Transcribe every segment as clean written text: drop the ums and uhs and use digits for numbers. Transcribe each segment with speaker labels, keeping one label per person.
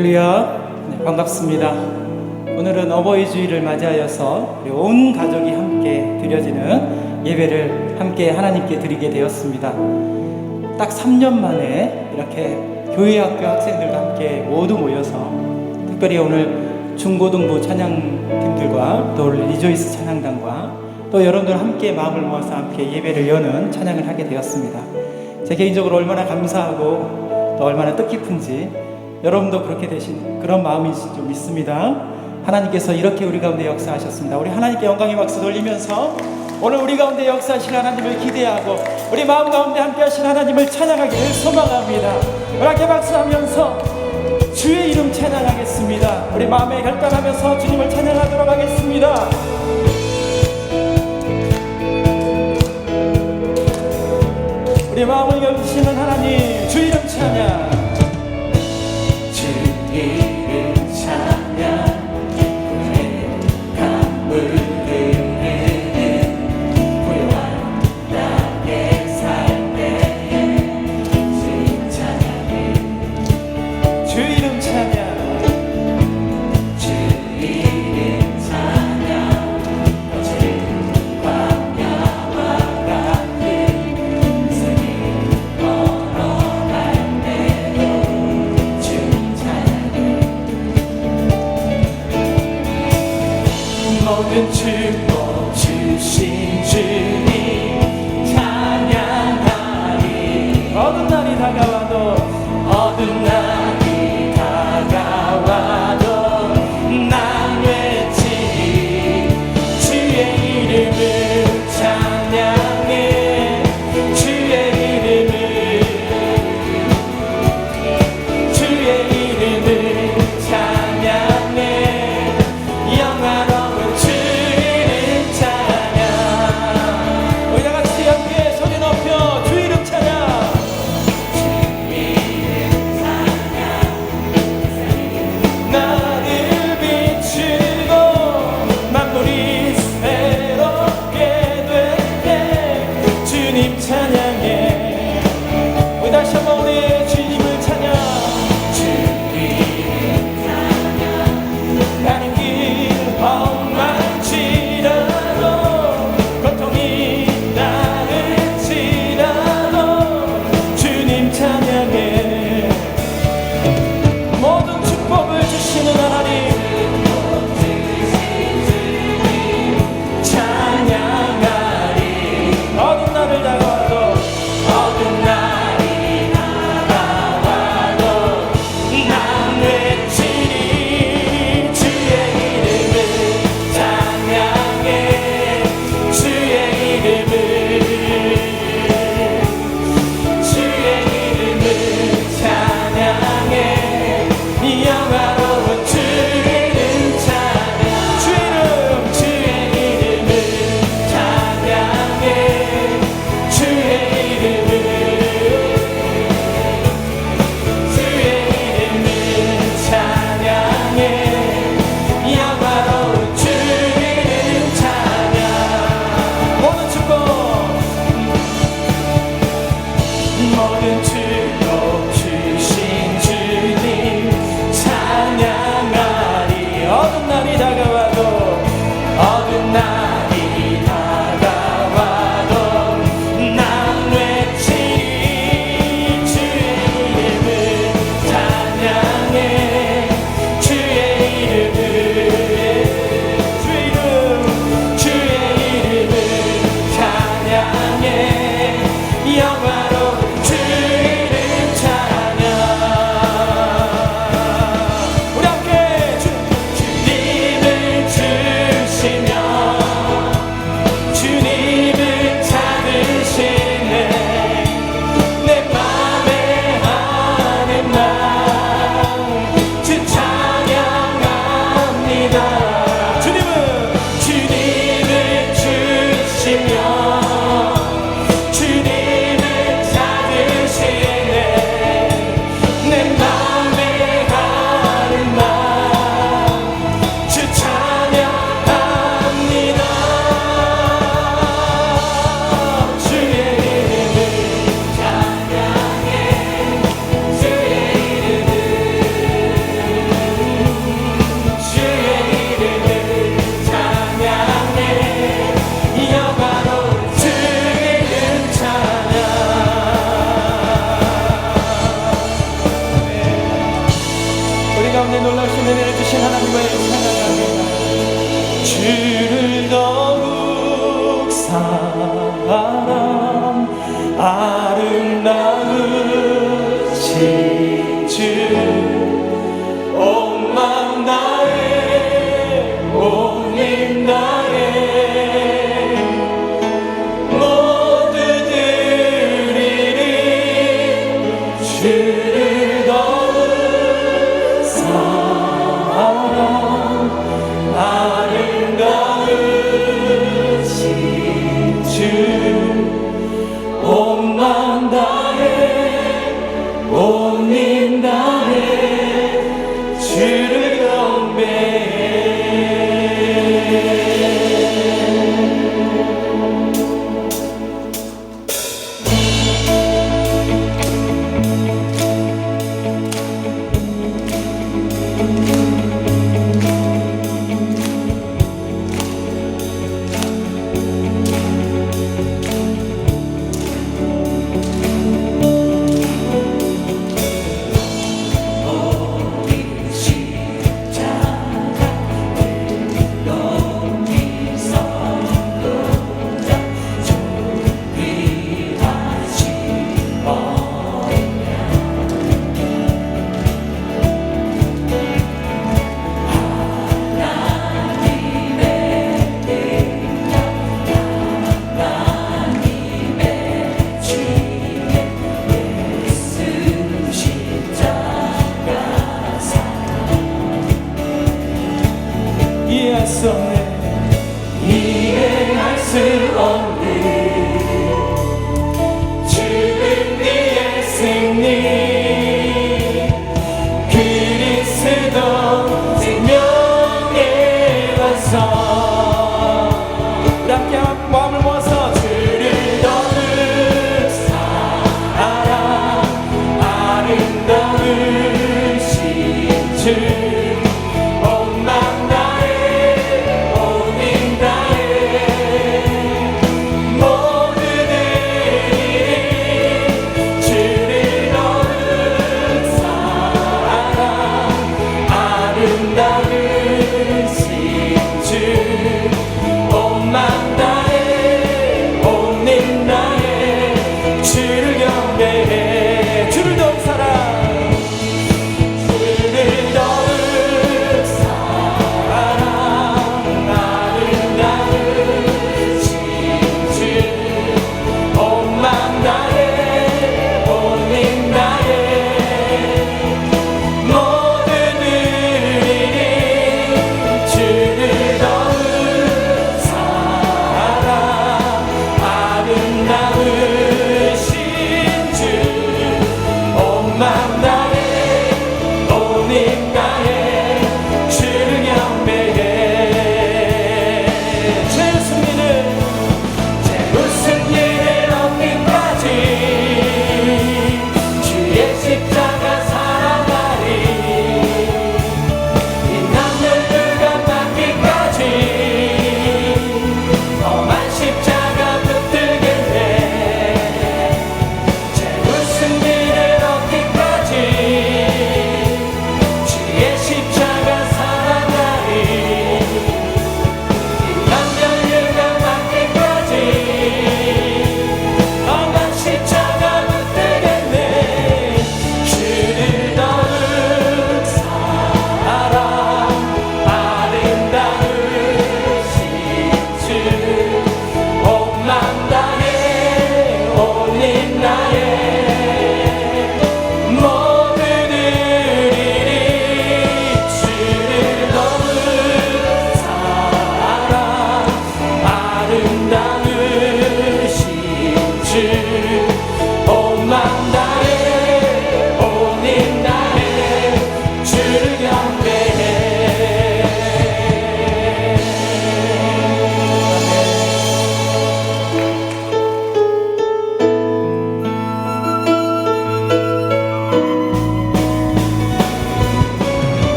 Speaker 1: 할렐루야. 네, 반갑습니다. 오늘은 어버이 주일을 맞이하여서 우리 온 가족이 함께 드려지는 예배를 함께 하나님께 드리게 되었습니다. 딱 3년 만에 이렇게 교회학교 학생들과 함께 모두 모여서 특별히 오늘 중고등부 찬양팀들과 또 리조이스 찬양단과 또 여러분들 함께 마음을 모아서 함께 예배를 여는 찬양을 하게 되었습니다. 제 개인적으로 얼마나 감사하고 또 얼마나 뜻깊은지 여러분도 그렇게 되신 그런 마음이 좀 있습니다. 하나님께서 이렇게 우리 가운데 역사하셨습니다. 우리 하나님께 영광의 박수 돌리면서 오늘 우리 가운데 역사하신 하나님을 기대하고 우리 마음 가운데 함께 하신 하나님을 찬양하기를 소망합니다. 이렇게 박수하면서 주의 이름 찬양하겠습니다. 우리 마음에 결단하면서 주님을 찬양하도록 하겠습니다. 우리 마음을 열시는 하나님 주 이름 찬양, 주 이름 찬양, 강물 흐르는 고요한 땅에 살 때에 주 찬양해, 주 이름 찬양, 주 이름 찬양, 어제 광야와 같은 인생이 걸어갈 때도 주 찬양해. 모든 축복 주신 주님 찬양하리. 어두운 날이 다가와도 난 외치리. 주의 이름을 찬양해, 주의 이름을 찬양해. 영화로운 주 이름 찬양. 우리 다같이 함께 소리 높여 주 이름 찬양, 주 이름 찬양. 하나님을 찬양합니다. 주를 더욱 사랑 아름다우신 주 온 마음 다해 온 힘 다해 모두 드리리 주를 더욱 사랑 아름다우신 주 온 마음 다해 온 힘 다해 주를 경배해. 이해할 수 없네 이해할 수 없네 죽은 뒤의 승리 그리스도 생명의 완성. 우리 함께 마음을 모아서 주를 더욱 사랑 아름다우신 주 주를 더욱 사랑 주를 더욱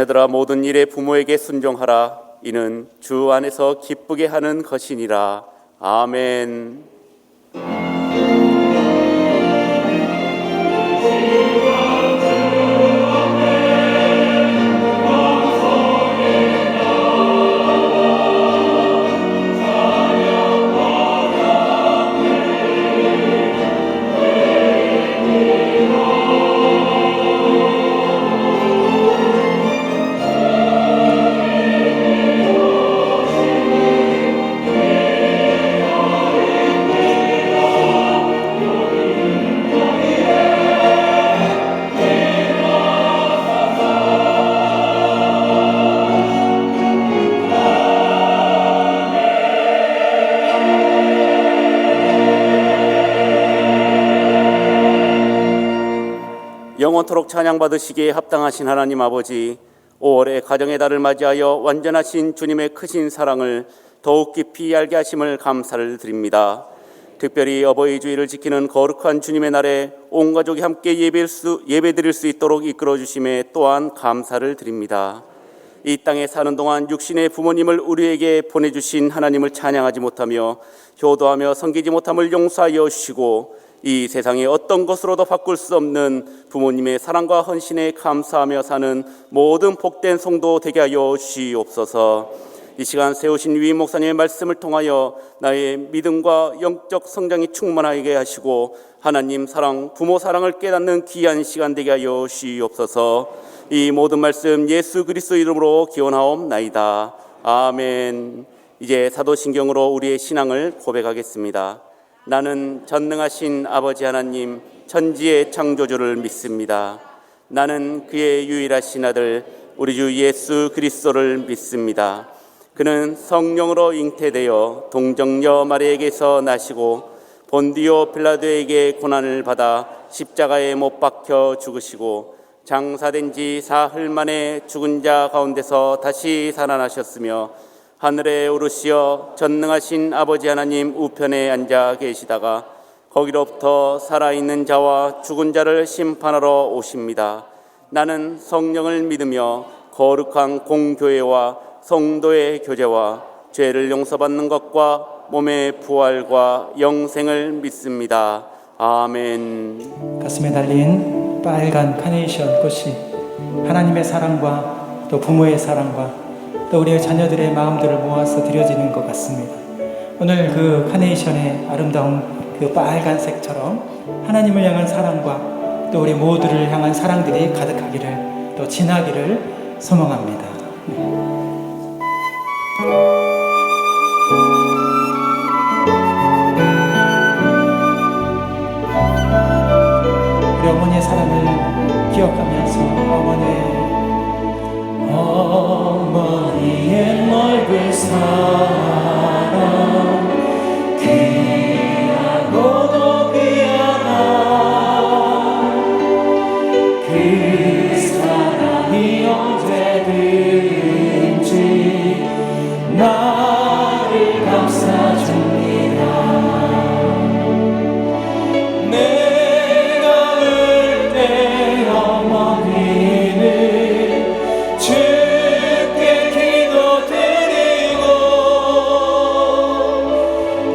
Speaker 2: 자녀들아 모든 일에 부모에게 순종하라. 이는 주 안에서 기쁘게 하는 것이니라. 아멘. 영원토록 찬양받으시기에 합당하신 하나님 아버지, 5월의 가정의 달을 맞이하여 완전하신 주님의 크신 사랑을 더욱 깊이 알게 하심을 감사를 드립니다. 특별히 어버이 주일을 지키는 거룩한 주님의 날에 온 가족이 함께 예배드릴 수 있도록 이끌어 주심에 또한 감사를 드립니다. 이 땅에 사는 동안 육신의 부모님을 우리에게 보내주신 하나님을 찬양하지 못하며 효도하며 섬기지 못함을 용서하여 주시고, 이 세상의 어떤 것으로도 바꿀 수 없는 부모님의 사랑과 헌신에 감사하며 사는 모든 복된 성도 되게 하여 주시옵소서. 이 시간 세우신 위임 목사님의 말씀을 통하여 나의 믿음과 영적 성장이 충만하게 하시고 하나님 사랑, 부모 사랑을 깨닫는 귀한 시간 되게 하여 주시옵소서. 이 모든 말씀 예수 그리스도 이름으로 기원하옵나이다. 아멘. 이제 사도신경으로 우리의 신앙을 고백하겠습니다. 나는 전능하신 아버지 하나님 천지의 창조주를 믿습니다. 나는 그의 유일하신 아들 우리 주 예수 그리스도를 믿습니다. 그는 성령으로 잉태되어 동정녀 마리에게서 나시고 본디오 빌라도에게 고난을 받아 십자가에 못 박혀 죽으시고 장사된 지 사흘 만에 죽은 자 가운데서 다시 살아나셨으며 하늘에 오르시어 전능하신 아버지 하나님 우편에 앉아 계시다가 거기로부터 살아있는 자와 죽은 자를 심판하러 오십니다. 나는 성령을 믿으며 거룩한 공교회와 성도의 교제와 죄를 용서받는 것과 몸의 부활과 영생을 믿습니다. 아멘.
Speaker 1: 가슴에 달린 빨간 카네이션 꽃이 하나님의 사랑과 또 부모의 사랑과 또 우리의 자녀들의 마음들을 모아서 드려지는 것 같습니다. 오늘 그 카네이션의 아름다운 그 빨간색처럼 하나님을 향한 사랑과 또 우리 모두를 향한 사랑들이 가득하기를 또 진하기를 소망합니다. 우리 어머니의 사랑을 기억하면서 어머니의 넓은 사랑 귀하고도 귀하다. 그 사랑이 언제든지 나를 감싸줍니다. 내가 울 때 어머니는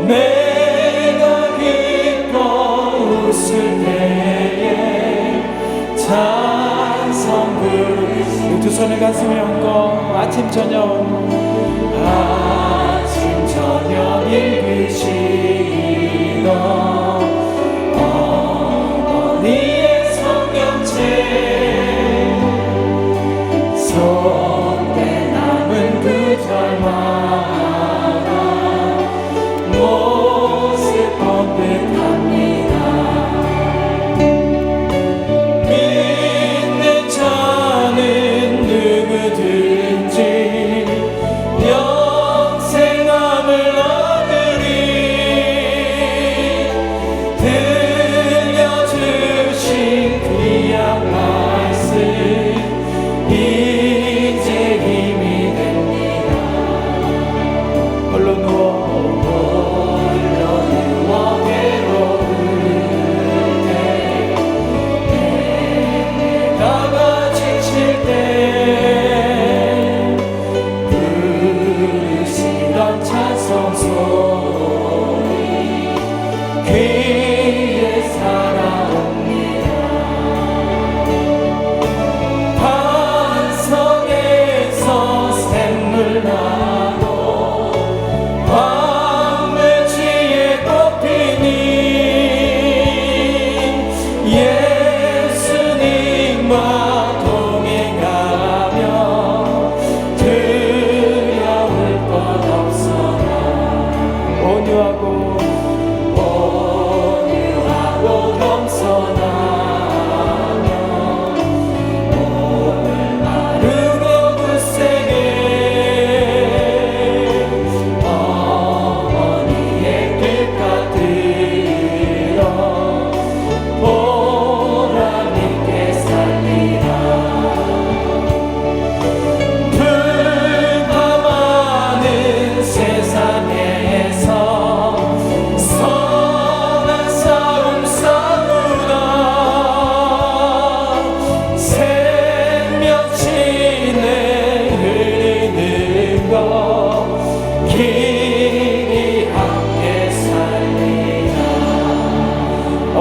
Speaker 1: 내가 기뻐 웃을 때에 찬송 부르시. 두 손을 가슴에 얹고 아침 저녁 읽으시던 어머니의 성경책 손에 남은 구절만 모습 뻔듯합니다. 믿는 자는 누구든지 영생함을 얻으리.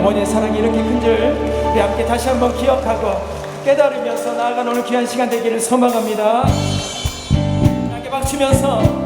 Speaker 1: 어머니의 사랑이 이렇게 큰 줄 우리 함께 다시 한번 기억하고 깨달으면서 나아가는 오늘 귀한 시간 되기를 소망합니다. 함께 박치면서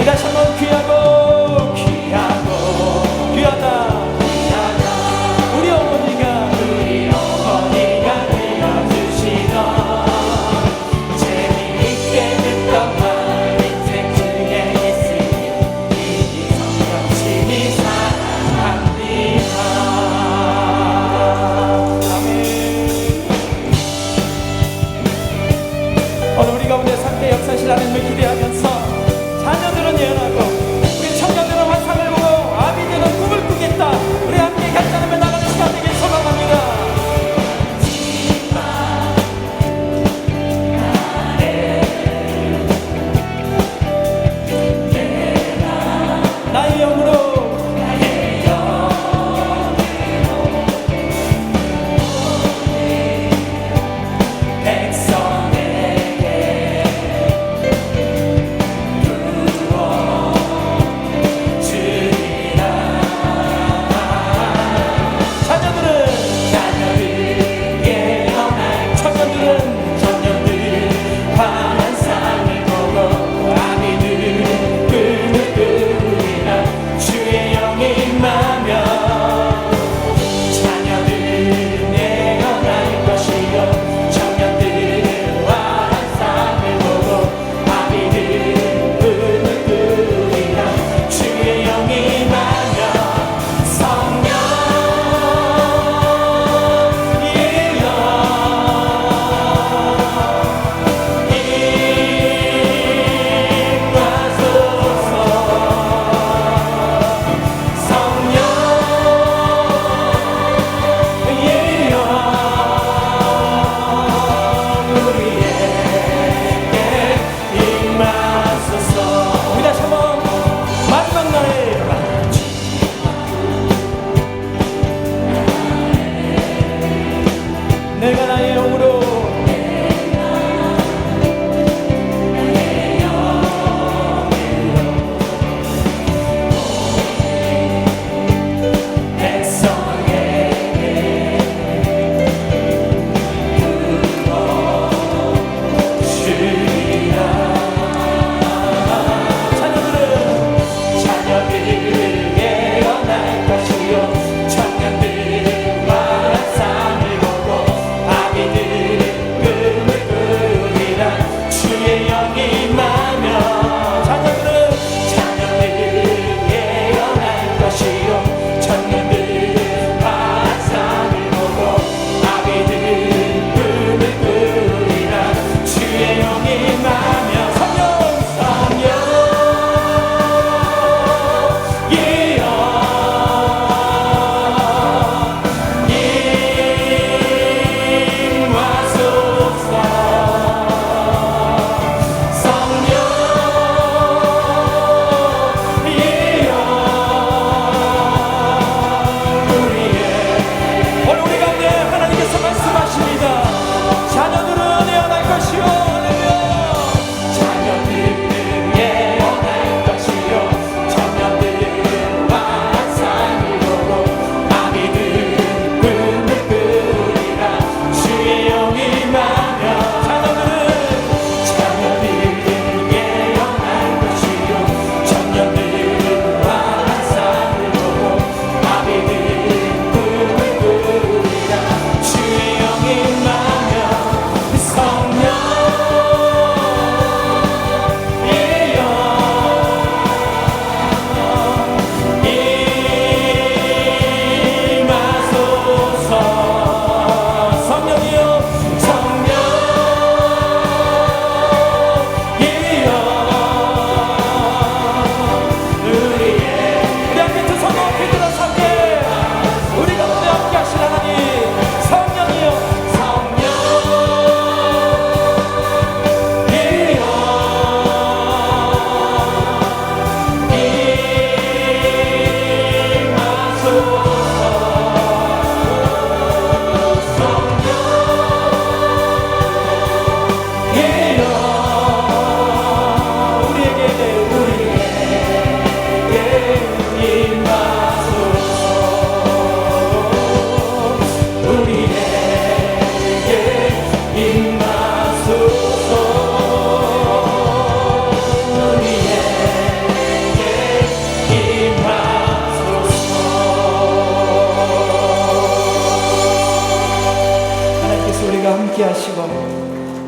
Speaker 1: 다시 한번 귀하고 귀하다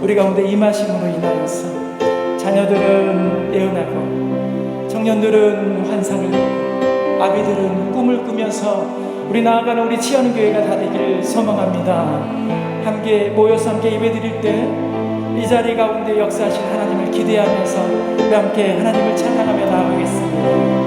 Speaker 1: 우리 가운데 임하심으로 인하여서 자녀들은 예언하고 청년들은 환상을 보고 아비들은 꿈을 꾸면서 우리 나아가는 우리 치현교회가 다 되기를 소망합니다. 함께 모여서 함께 예배드릴 때 이 자리 가운데 역사하신 하나님을 기대하면서 우리 함께 하나님을 찬양하며 나아가겠습니다.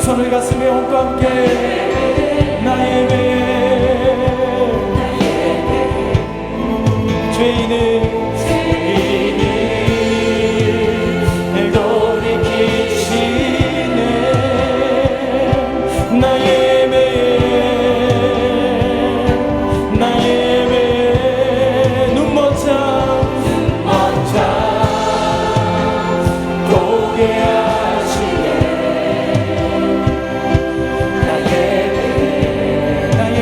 Speaker 1: 손을 가슴에 얹고 함께 나의 예배 죄인을 돌이키시네 나의 예배 눈먼자 보게 하시네 나의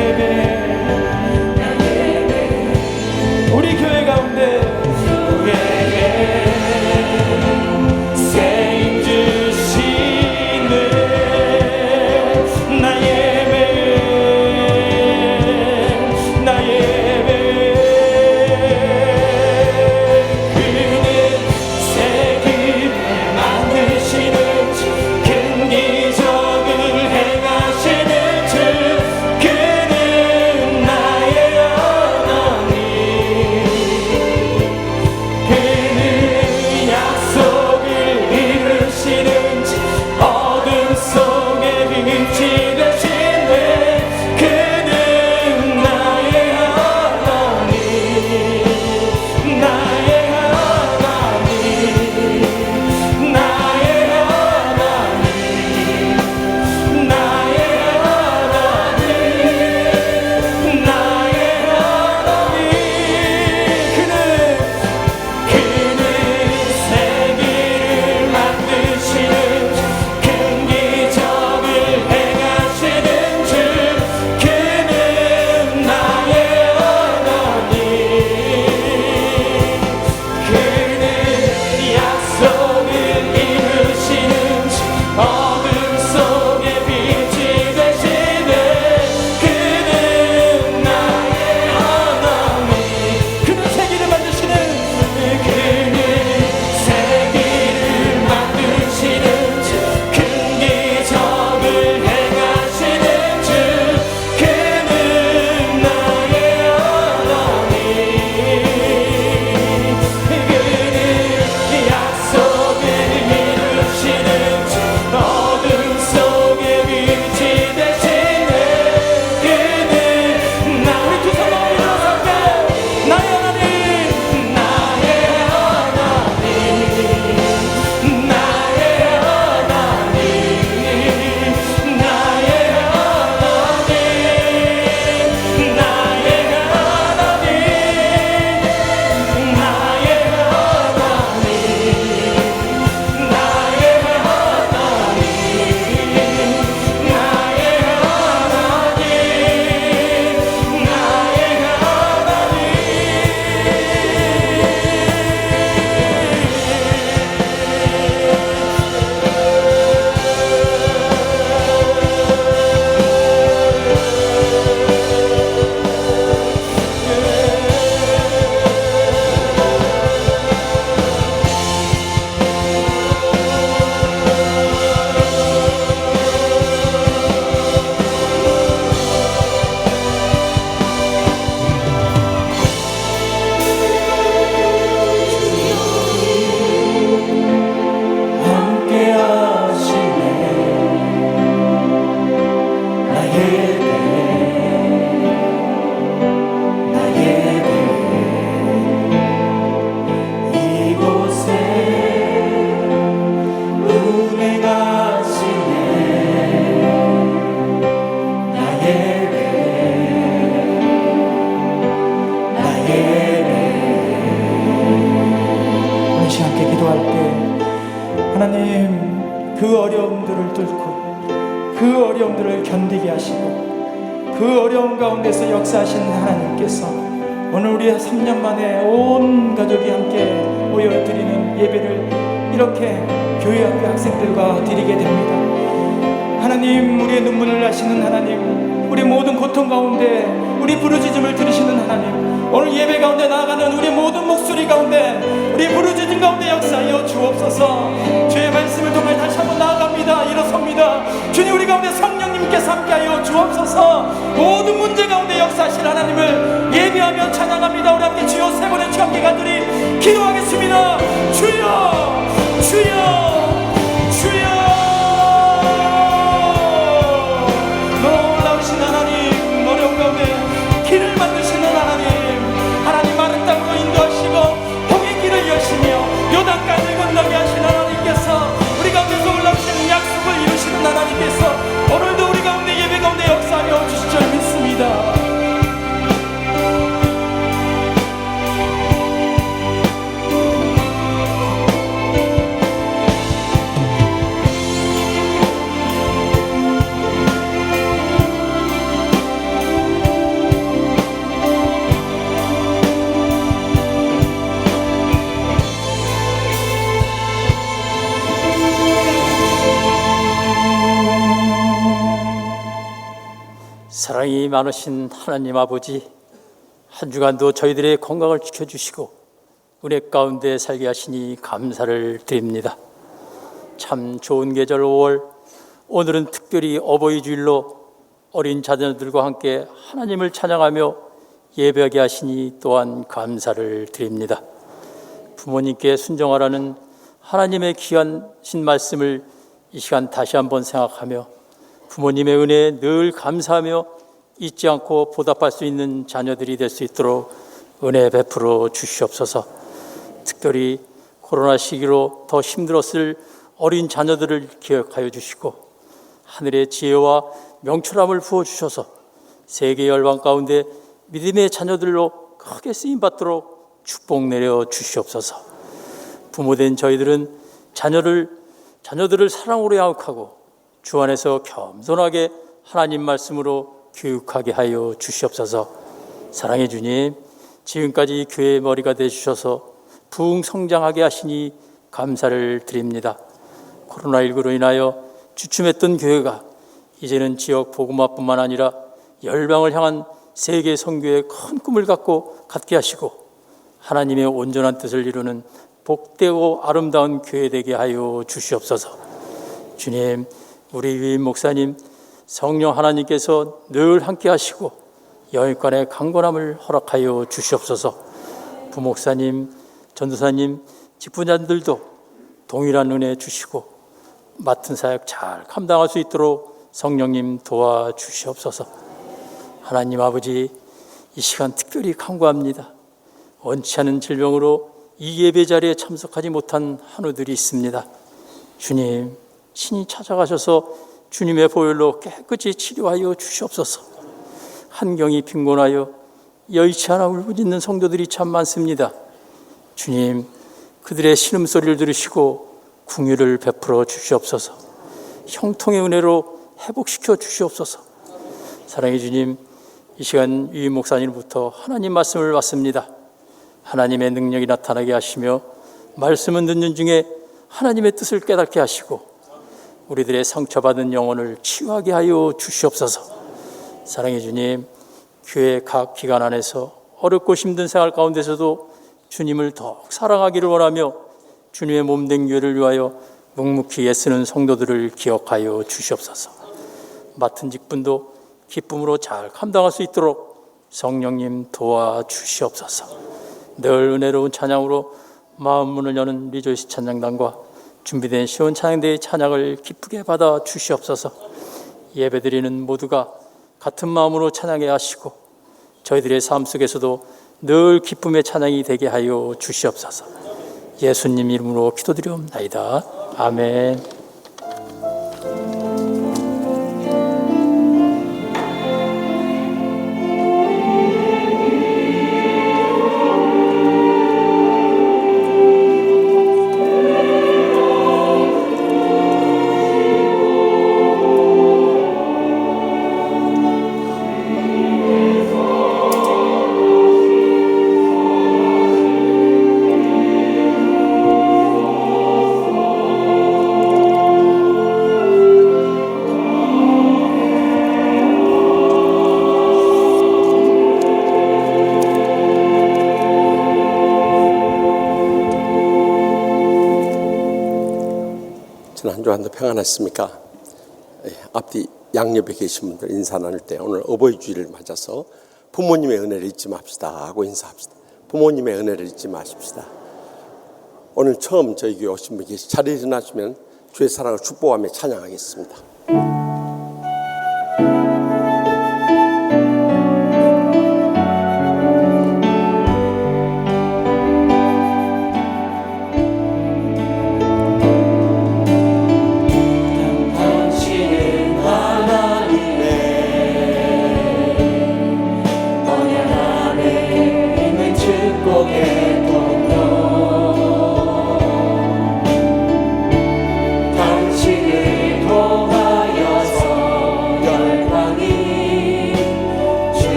Speaker 1: 그 어려움들을 견디게 하시고 그 어려움 가운데서 역사하시는 하나님께서 오늘 우리 3년 만에 온 가족이 함께 모여드리는 예배를 이렇게 교회 학교 학생들과 드리게 됩니다. 하나님, 우리의 눈물을 아시는 하나님, 우리 모든 고통 가운데 우리 부르짖음을 들으시는 하나님, 오늘 예배 가운데 나아가는 우리 모든 목소리 가운데 우리 부르짖음 가운데 역사하여 주옵소서. 주의 말씀을 통해 다시 한번 나아갑니다. 일어섭니다. 주님, 우리 가운데 성령님께서 함께하여 주옵소서. 모든 문제 가운데 역사하실 하나님을 예배하며 찬양합니다. 우리 함께 주여 세 번의 주 함께 간절히 기도하겠습니다. 주여, 주여, 주여. 놀라우신 하나님, 어려운 가운데 길을 만드시는 하나님, 하나님 마른 땅으로 인도하시고 복의 길을 여시며 요단강을 건너게 하시는 하나님께서 우리 가운데서 올라오시는 약속을 이루시는 하나님께서 오늘도 우리 가운데 예배 가운데 역사하여 주실 줄 믿습니다.
Speaker 3: 사랑이 많으신 하나님 아버지, 한 주간도 저희들의 건강을 지켜주시고 은혜 가운데 살게 하시니 감사를 드립니다. 참 좋은 계절 5월, 오늘은 특별히 어버이 주일로 어린 자녀들과 함께 하나님을 찬양하며 예배하게 하시니 또한 감사를 드립니다. 부모님께 순종하라는 하나님의 귀하신 말씀을 이 시간 다시 한번 생각하며 부모님의 은혜에 늘 감사하며 잊지 않고 보답할 수 있는 자녀들이 될 수 있도록 은혜 베풀어 주시옵소서. 특별히 코로나 시기로 더 힘들었을 어린 자녀들을 기억하여 주시고 하늘의 지혜와 명철함을 부어주셔서 세계 열방 가운데 믿음의 자녀들로 크게 쓰임받도록 축복 내려 주시옵소서. 부모된 저희들은 자녀들을 사랑으로 양육하고 주 안에서 겸손하게 하나님 말씀으로 교육하게 하여 주시옵소서. 사랑의 주님, 지금까지 교회의 머리가 되주셔서 부흥 성장하게 하시니 감사를 드립니다. 코로나19로 인하여 주춤했던 교회가 이제는 지역 복음화뿐만 아니라 열방을 향한 세계 선교의 큰 꿈을 갖게 하시고 하나님의 온전한 뜻을 이루는 복되고 아름다운 교회 되게 하여 주시옵소서. 주님, 우리 유임 목사님, 성령 하나님께서 늘 함께 하시고 영육간의 강건함을 허락하여 주시옵소서. 부목사님, 전도사님, 직분자들도 동일한 은혜 주시고 맡은 사역 잘 감당할 수 있도록 성령님 도와주시옵소서. 하나님 아버지, 이 시간 특별히 간구합니다. 원치 않은 질병으로 이 예배 자리에 참석하지 못한 한우들이 있습니다. 주님, 신이 찾아가셔서 주님의 보혈로 깨끗이 치료하여 주시옵소서. 한경이 빈곤하여 여의치 않아 울부짖는 성도들이 참 많습니다. 주님, 그들의 신음소리를 들으시고 긍휼을 베풀어 주시옵소서. 형통의 은혜로 회복시켜 주시옵소서. 사랑의 주님, 이 시간 유임 목사님부터 하나님 말씀을 받습니다. 하나님의 능력이 나타나게 하시며 말씀을 듣는 중에 하나님의 뜻을 깨닫게 하시고 우리들의 상처받은 영혼을 치유하게 하여 주시옵소서. 사랑의 주님, 교회 각 기관 안에서 어렵고 힘든 생활 가운데서도 주님을 더욱 사랑하기를 원하며 주님의 몸된 교회를 위하여 묵묵히 애쓰는 성도들을 기억하여 주시옵소서. 맡은 직분도 기쁨으로 잘 감당할 수 있도록 성령님 도와주시옵소서. 늘 은혜로운 찬양으로 마음 문을 여는 리조이스 찬양단과 준비된 시온 찬양대의 찬양을 기쁘게 받아 주시옵소서. 예배드리는 모두가 같은 마음으로 찬양해 하시고 저희들의 삶 속에서도 늘 기쁨의 찬양이 되게 하여 주시옵소서. 예수님 이름으로 기도드리옵나이다. 아멘.
Speaker 4: 주간도 평안했습니까? 앞뒤 양옆에 계신 분들 인사 나눌 때 오늘 어버이 주일을 맞아서 부모님의 은혜를 잊지 맙시다 하고 인사합시다. 부모님의 은혜를 잊지 마십시다. 오늘 처음 저희 교회 오신 분 계시 자리에 일어나시면 주의 사랑을 축복하며 찬양하겠습니다.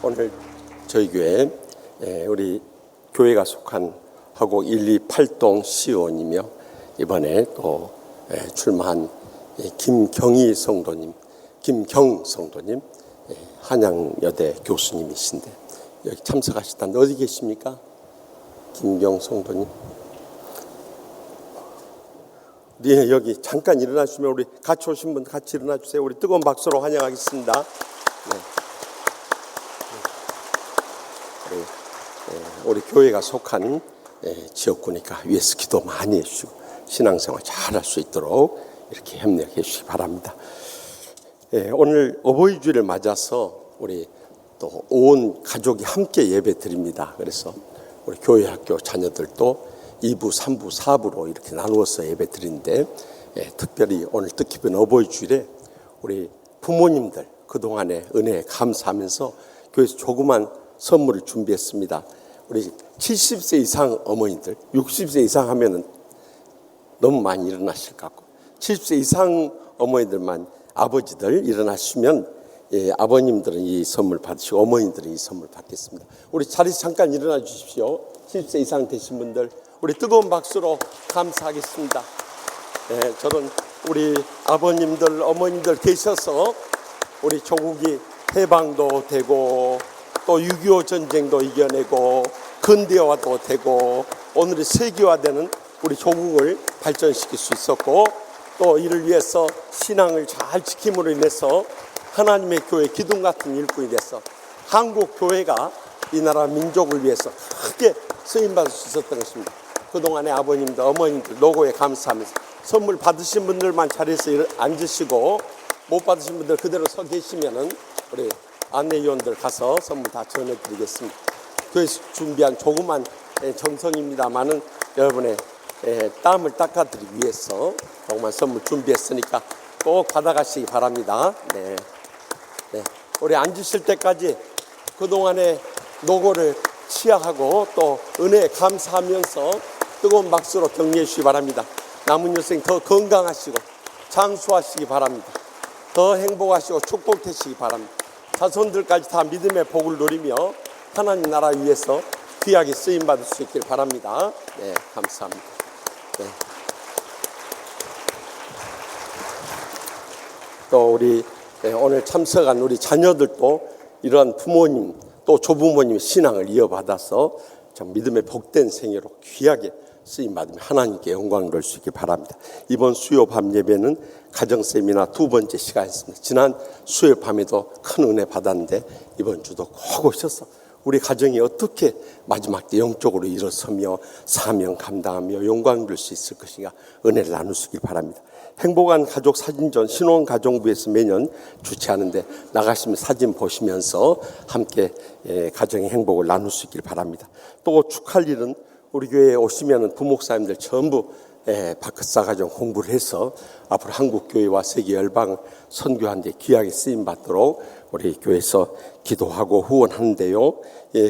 Speaker 4: 오늘 저희 교회 우리 교회가 속한 화곡 128동 시의원이며 이번에 또 출마한 김경희 성도님, 김경 성도님, 한양여대 교수님이신데 여기 참석하셨다는데 어디 계십니까? 김경 성도님. 네, 여기 잠깐 일어나 주시면 우리 같이 오신 분 같이 일어나 주세요. 우리 뜨거운 박수로 환영하겠습니다. 네. 우리 교회가 속한 지역구니까 위에서 기도 많이 해주시고 신앙생활 잘할 수 있도록 이렇게 협력해 주시기 바랍니다. 오늘 어버이 주일을 맞아서 우리 또 온 가족이 함께 예배 드립니다. 그래서 우리 교회 학교 자녀들도 2부, 3부, 4부로 이렇게 나누어서 예배 드리는데 특별히 오늘 뜻깊은 어버이 주일에 우리 부모님들 그동안의 은혜에 감사하면서 교회에서 조그만 선물을 준비했습니다. 우리 70세 이상 어머니들, 60세 이상 하면은 너무 많이 일어나실 것 같고 70세 이상 어머니들만 아버지들 일어나시면 아버님들은 이 선물 받으시고 어머니들은 이 선물 받겠습니다. 우리 자리에서 잠깐 일어나 주십시오. 70세 이상 되신 분들 우리 뜨거운 박수로 감사하겠습니다. 저는 우리 아버님들 어머님들 계셔서 우리 조국이 해방도 되고 또 6.25 전쟁도 이겨내고 근대화도 되고 오늘의 세계화되는 우리 조국을 발전시킬 수 있었고 또 이를 위해서 신앙을 잘 지킴으로 인해서 하나님의 교회 기둥 같은 일꾼이 돼서 한국 교회가 이 나라 민족을 위해서 크게 쓰임받을 수 있었던 것입니다. 그동안에 아버님들 어머님들 노고에 감사하면서 선물 받으신 분들만 자리에서 앉으시고 못 받으신 분들 그대로 서 계시면은 우리 안내위원들 가서 선물 다 전해드리겠습니다. 교회에서 준비한 조그만 정성입니다만은 여러분의 땀을 닦아드리기 위해서 조그만 선물 준비했으니까 꼭 받아가시기 바랍니다. 네. 우리 앉으실 때까지 그동안의 노고를 치하하고 또 은혜에 감사하면서 뜨거운 박수로 격려해 주시기 바랍니다. 남은 여생 더 건강하시고 장수하시기 바랍니다. 더 행복하시고 축복되시기 바랍니다. 자손들까지 다 믿음의 복을 누리며 하나님 나라 위해서 귀하게 쓰임받을 수 있길 바랍니다. 네, 감사합니다. 네. 또 우리 오늘 참석한 우리 자녀들도 이러한 부모님 또 조부모님의 신앙을 이어받아서 참 믿음의 복된 생애로 귀하게 쓰임받으며 하나님께 영광을 돌릴 수 있길 바랍니다. 이번 수요 밤 예배는 가정세미나 두 번째 시간이었습니다. 지난 수요 밤에도 큰 은혜 받았는데 이번 주도 꼭 오셔서 우리 가정이 어떻게 마지막 때 영적으로 일어서며 사명 감당하며 영광을 누릴 수 있을 것인가 은혜를 나눌 수 있길 바랍니다. 행복한 가족 사진전 신혼가정부에서 매년 주최하는데 나가시면 사진 보시면서 함께 가정의 행복을 나눌 수 있길 바랍니다. 또 축하할 일은 우리 교회에 오시면 부목사님들 전부 바크사 가정 공부를 해서 앞으로 한국교회와 세계 열방 선교하는 데 귀하게 쓰임받도록 우리 교회에서 기도하고 후원하는데요.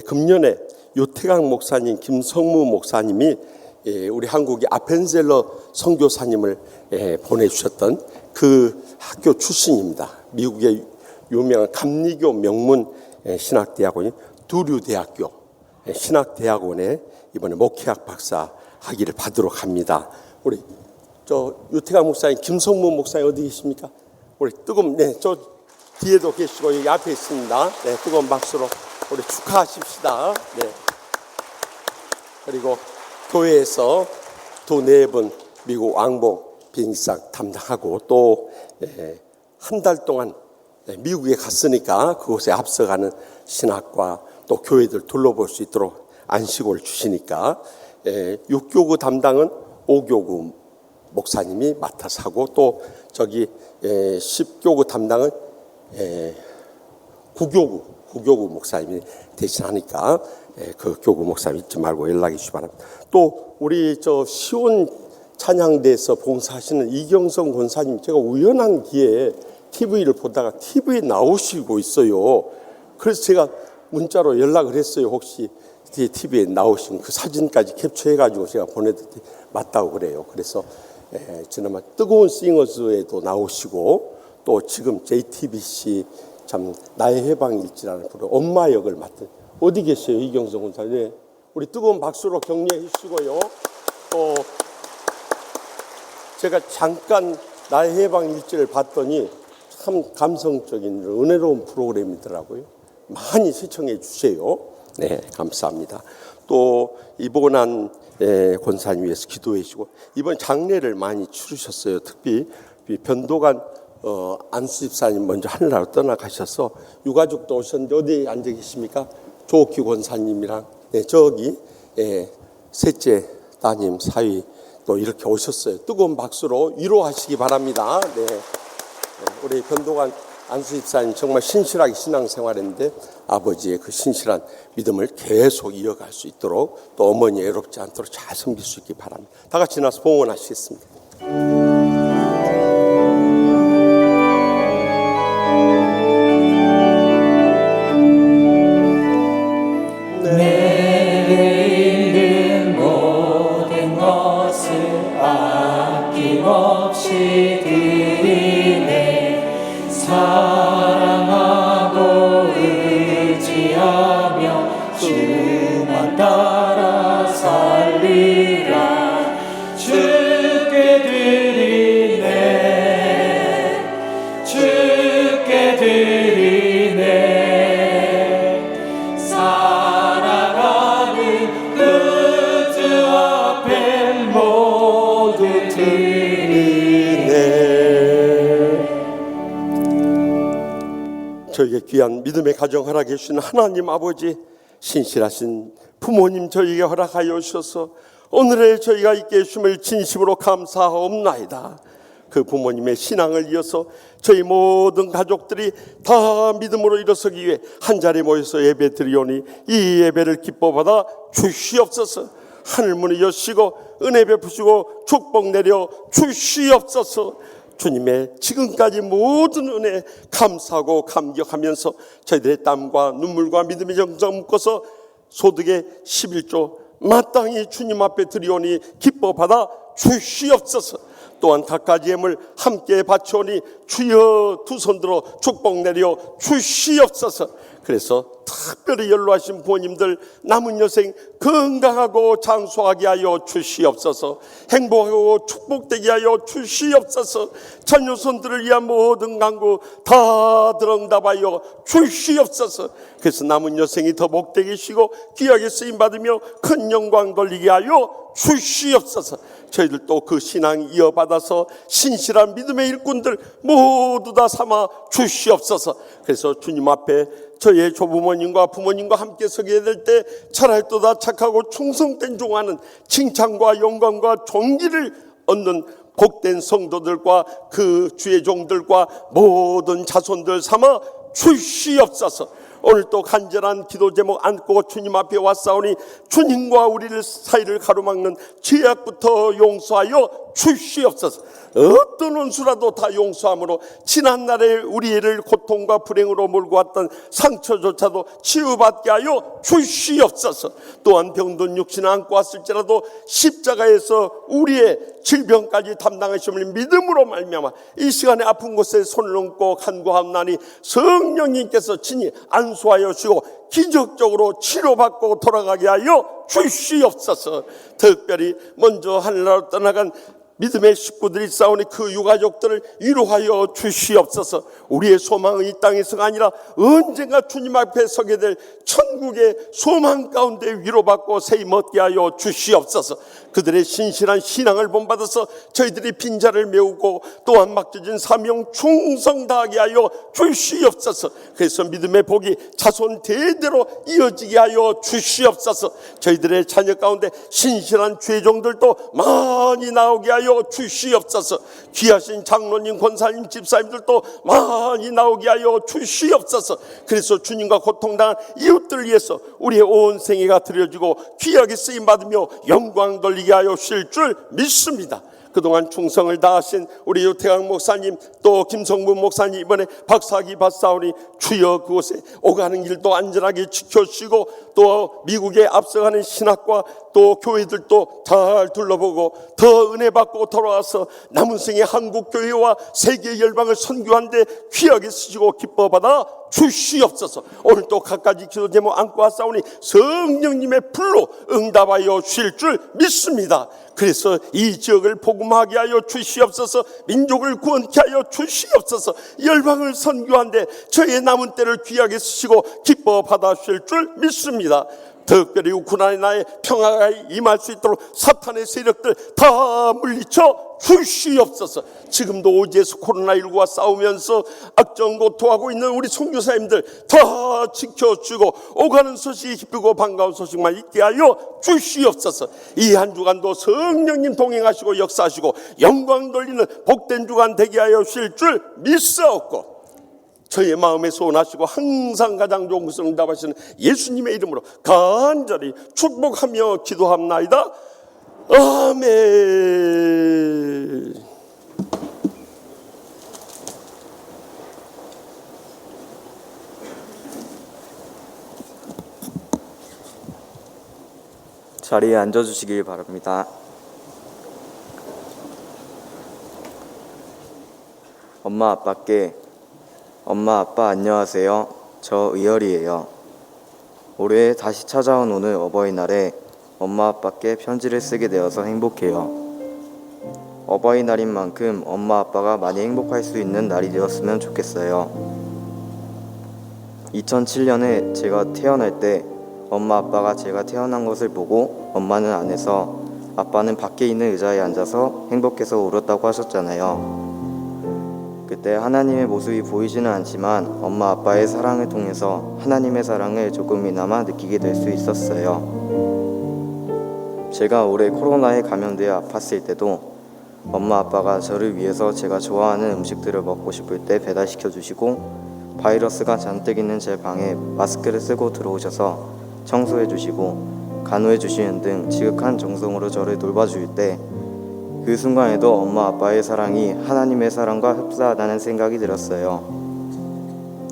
Speaker 4: 금년에 유태강 목사님, 김성무 목사님이 우리 한국의 아펜젤러 선교사님을 보내주셨던 그 학교 출신입니다. 미국의 유명한 감리교 명문 신학대학원인 두류대학교 신학대학원에 이번에 목회학 박사 학위를 받으러 갑니다. 우리 저 유태강 목사님, 김성무 목사님 어디 계십니까? 우리 뜨거운 저 뒤에도 계시고 여기 앞에 있습니다. 뜨거운 박수로 우리 축하하십시다. 네. 그리고 교회에서 두 네 번 미국 왕복 비행기상 담당하고 또 한 달 동안 미국에 갔으니까 그곳에 앞서가는 신학과 또 교회들 둘러볼 수 있도록 안식을 주시니까 6교구 담당은 5교구 목사님이 맡아서 하고 또 저기 10교구 담당은 9교구 목사님이 대신하니까 그 교구 목사님 잊지 말고 연락해 주시기 바랍니다. 또 우리 저 시온 찬양대에서 봉사하시는 이경성 권사님, 제가 우연한 기회에 TV를 보다가 TV에 나오시고 있어요. 그래서 제가 문자로 연락을 했어요. 혹시 TV에 나오신 그 사진까지 캡처해가지고 제가 보내드렸더니 맞다고 그래요. 그래서 지난번 뜨거운 싱어즈에도 나오시고 또 지금 JTBC 참 나의 해방일지라는 프로 엄마 역을 맡은 어디 계세요, 이경성 권사님? 네. 우리 뜨거운 박수로 격려해 주시고요. 또 제가 잠깐 나의 해방일지를 봤더니 참 감성적인 은혜로운 프로그램이더라고요. 많이 시청해 주세요. 네, 감사합니다. 또 이번한 권사님 위해서 기도해 주시고 이번 장례를 많이 치르셨어요. 특히 변도관 안수집사님 먼저 하늘나라로 떠나가셔서 유가족도 오셨는데 어디 앉아 계십니까? 조옥희 권사님이랑 저기 셋째 따님 사위 또 이렇게 오셨어요. 뜨거운 박수로 위로하시기 바랍니다. 네. 우리 변도관 안수집사님 정말 신실하게 신앙생활했는데 아버지의 그 신실한 믿음을 계속 이어갈 수 있도록 또 어머니 애롭지 않도록 잘 섬길 수 있기 바랍니다. 다 같이 나서 봉헌하시겠습니다.
Speaker 1: 없이 드리네 사랑하고 의지하며 주만 따라 살리라 주께 드리네 주께 드리네 사랑하는 그 주 앞에 모두
Speaker 4: 저에게 귀한 믿음의 가정 허락해 주신 하나님 아버지, 신실하신 부모님 저에게 허락하여 주셔서 오늘의 저희가 있게 해주심을 진심으로 감사하옵나이다. 그 부모님의 신앙을 이어서 저희 모든 가족들이 다 믿음으로 일어서기 위해 한자리에 모여서 예배 드리오니 이 예배를 기뻐받아 주시옵소서. 하늘문을 여시고 은혜 베푸시고 축복 내려 주시옵소서. 주님의 지금까지 모든 은혜 감사하고 감격하면서 저희들의 땀과 눈물과 믿음의 정성 묶어서 소득의 11조 마땅히 주님 앞에 드리오니 기뻐 받아 주시옵소서. 또한 갖가지 예물 함께 바치오니 주여 두 손 들어 축복 내려 주시옵소서. 그래서 특별히 연로하신 부모님들 남은 여생 건강하고 장수하게 하여 주시옵소서. 행복하고 축복되게 하여 주시옵소서. 자녀손들을 위한 모든 간구 다 들응답하여 주시옵소서. 그래서 남은 여생이 더 복되게 하시고 귀하게 쓰임받으며 큰 영광 돌리게 하여 주시옵소서. 저희들도 그 신앙 이어받아서 신실한 믿음의 일꾼들 모두 다 삼아 주시옵소서. 그래서 주님 앞에 저희의 조부모님과 부모님과 함께 서게 될 때 잘할도다 착하고 충성된 종하는 칭찬과 영광과 존귀를 얻는 복된 성도들과 그 주의 종들과 모든 자손들 삼아 주시옵소서. 오늘 또 간절한 기도 제목 안고 주님 앞에 왔사오니 주님과 우리를 사이를 가로막는 죄악부터 용서하여 주시옵소서. 어떤 원수라도 다 용서함으로 지난날에 우리를 고통과 불행으로 몰고 왔던 상처조차도 치유받게 하여 주시옵소서. 또한 병든 육신을 안고 왔을지라도 십자가에서 우리의 질병까지 담당하심을 믿음으로 말미암아 이 시간에 아픈 곳에 손을 얹고 간구하옵나니 성령님께서 친히 안수하여 주시고 기적적으로 치료받고 돌아가게 하여 주시옵소서. 특별히 먼저 하늘나라로 떠나간 믿음의 식구들이 싸우니 그 유가족들을 위로하여 주시옵소서. 우리의 소망은 이 땅에서가 아니라 언젠가 주님 앞에 서게 될 천국의 소망 가운데 위로받고 세임 얻게 하여 주시옵소서. 그들의 신실한 신앙을 본받아서 저희들이 빈자를 메우고 또한 맡겨진 사명 충성 다하게 하여 주시옵소서. 그래서 믿음의 복이 자손 대대로 이어지게 하여 주시옵소서. 저희들의 자녀 가운데 신실한 죄종들도 많이 나오게 하여 주시옵소서. 귀하신 장로님, 권사님, 집사님들도 많이 나오게 하여 주시옵소서. 그래서 주님과 고통당한 이웃들을 위해서 우리의 온 생애가 드려지고 귀하게 쓰임받으며 영광 돌리게 하여 주실 줄 믿습니다. 그동안 충성을 다하신 우리 유태강 목사님, 또 김성분 목사님, 이번에 박사기 받사오니 주여 그곳에 오가는 길도 안전하게 지켜주시고 또 미국에 앞서가는 신학과 또 교회들도 잘 둘러보고 더 은혜 받고 돌아와서 남은 생에 한국 교회와 세계 열방을 선교하는데 귀하게 쓰시고 기뻐 받아 주시옵소서. 오늘 또 갖가지 기도 제목 안고 왔사오니 성령님의 불로 응답하여 주실 줄 믿습니다. 그래서 이 지역을 복음하게 하여 주시옵소서. 민족을 구원케 하여 주시옵소서. 열방을 선교하는데 저의 남은 때를 귀하게 쓰시고 기뻐 받아 주실 줄 믿습니다. 특별히 우크라이나의 나의 평화가 임할 수 있도록 사탄의 세력들 다 물리쳐 주시옵소서. 지금도 오지에서 코로나19와 싸우면서 악정고통하고 있는 우리 선교사님들 다 지켜주고 오가는 소식이 기쁘고 반가운 소식만 있게 하여 주시옵소서. 이 한 주간도 성령님 동행하시고 역사하시고 영광 돌리는 복된 주간 되게 하여 주실 줄 믿사옵고 저희의 마음에 소원하시고 항상 가장 좋은 것을 응답하시는 예수님의 이름으로 간절히 축복하며 기도합나이다. 아멘.
Speaker 5: 자리에 앉아주시길 바랍니다. 엄마 아빠께 엄마 아빠 안녕하세요. 저 의열이에요. 올해 다시 찾아온 오늘 어버이날에 엄마 아빠께 편지를 쓰게 되어서 행복해요. 어버이날인 만큼 엄마 아빠가 많이 행복할 수 있는 날이 되었으면 좋겠어요. 2007년에 제가 태어날 때 엄마 아빠가 제가 태어난 것을 보고 엄마는 안에서 아빠는 밖에 있는 의자에 앉아서 행복해서 울었다고 하셨잖아요. 그때 하나님의 모습이 보이지는 않지만 엄마 아빠의 사랑을 통해서 하나님의 사랑을 조금이나마 느끼게 될 수 있었어요. 제가 올해 코로나에 감염되어 아팠을 때도 엄마 아빠가 저를 위해서 제가 좋아하는 음식들을 먹고 싶을 때 배달시켜 주시고 바이러스가 잔뜩 있는 제 방에 마스크를 쓰고 들어오셔서 청소해 주시고 간호해 주시는 등 지극한 정성으로 저를 돌봐줄 때 그 순간에도 엄마 아빠의 사랑이 하나님의 사랑과 흡사하다는 생각이 들었어요.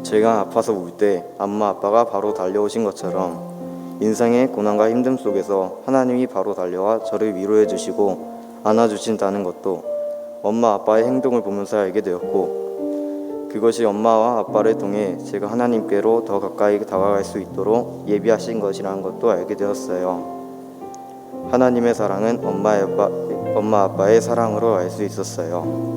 Speaker 5: 제가 아파서 울 때 엄마 아빠가 바로 달려오신 것처럼 인생의 고난과 힘듦 속에서 하나님이 바로 달려와 저를 위로해 주시고 안아주신다는 것도 엄마 아빠의 행동을 보면서 알게 되었고, 그것이 엄마와 아빠를 통해 제가 하나님께로 더 가까이 다가갈 수 있도록 예비하신 것이라는 것도 알게 되었어요. 하나님의 사랑은 엄마 아빠의 사랑으로 알 수 있었어요.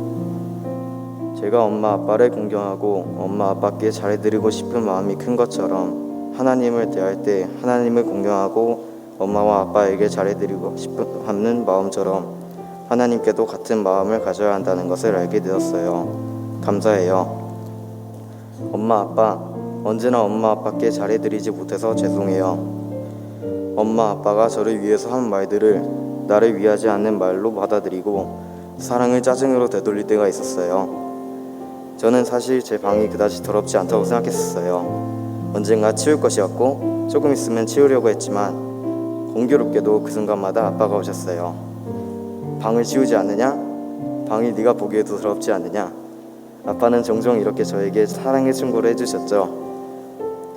Speaker 5: 제가 엄마 아빠를 존경하고 엄마 아빠께 잘해드리고 싶은 마음이 큰 것처럼 하나님을 대할 때 하나님을 공경하고 엄마와 아빠에게 잘해드리고 싶은 마음처럼 하나님께도 같은 마음을 가져야 한다는 것을 알게 되었어요. 감사해요. 엄마 아빠, 언제나 엄마 아빠께 잘해드리지 못해서 죄송해요. 엄마 아빠가 저를 위해서 한 말들을 나를 위하지 않는 말로 받아들이고 사랑을 짜증으로 되돌릴 때가 있었어요. 저는 사실 제 방이 그다지 더럽지 않다고 생각했었어요. 언젠가 치울 것이었고 조금 있으면 치우려고 했지만 공교롭게도 그 순간마다 아빠가 오셨어요. 방을 치우지 않느냐? 방이 네가 보기에도 더럽지 않느냐? 아빠는 종종 이렇게 저에게 사랑의 충고를 해주셨죠.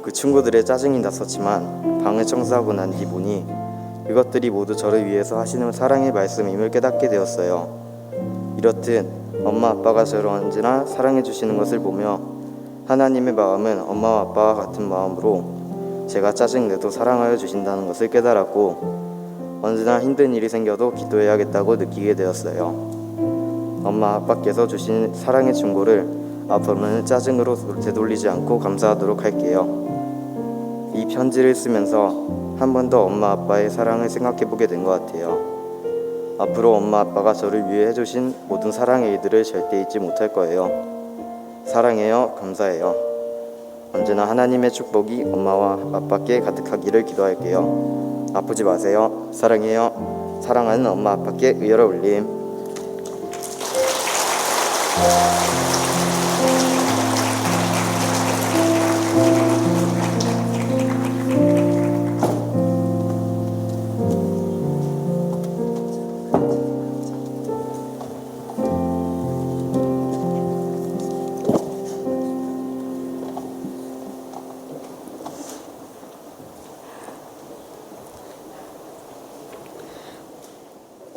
Speaker 5: 그 충고들에 짜증이 났었지만 방을 청소하고 난 뒤 보니 그것들이 모두 저를 위해서 하시는 사랑의 말씀임을 깨닫게 되었어요. 이렇듯 엄마 아빠가 저를 언제나 사랑해 주시는 것을 보며 하나님의 마음은 엄마와 아빠와 같은 마음으로 제가 짜증내도 사랑하여 주신다는 것을 깨달았고, 언제나 힘든 일이 생겨도 기도해야겠다고 느끼게 되었어요. 엄마 아빠께서 주신 사랑의 충고를 앞으로는 짜증으로 되돌리지 않고 감사하도록 할게요. 이 편지를 쓰면서 한 번 더 엄마 아빠의 사랑을 생각해보게 된 것 같아요. 앞으로 엄마 아빠가 저를 위해 해주신 모든 사랑의 일들을 절대 잊지 못할 거예요. 사랑해요. 감사해요. 언제나 하나님의 축복이 엄마와 아빠께 가득하기를 기도할게요. 아프지 마세요. 사랑해요. 사랑하는 엄마 아빠께 의열을 올림.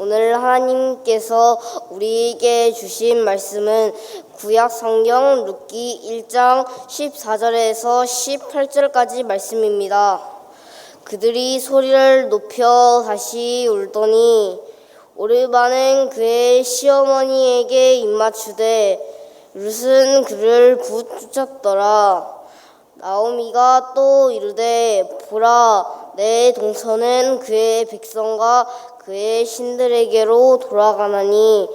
Speaker 6: 오늘 하나님께서 우리에게 주신 말씀은 구약 성경 룻기 1장 14절에서 18절까지 말씀입니다. 그들이 소리를 높여 다시 울더니 오르반은 그의 시어머니에게 입맞추되 룻은 그를 곧 쫓았더라. 나오미가 또 이르되 보라, 내 동서는 그의 백성과 그의 신들에게로 돌아가나니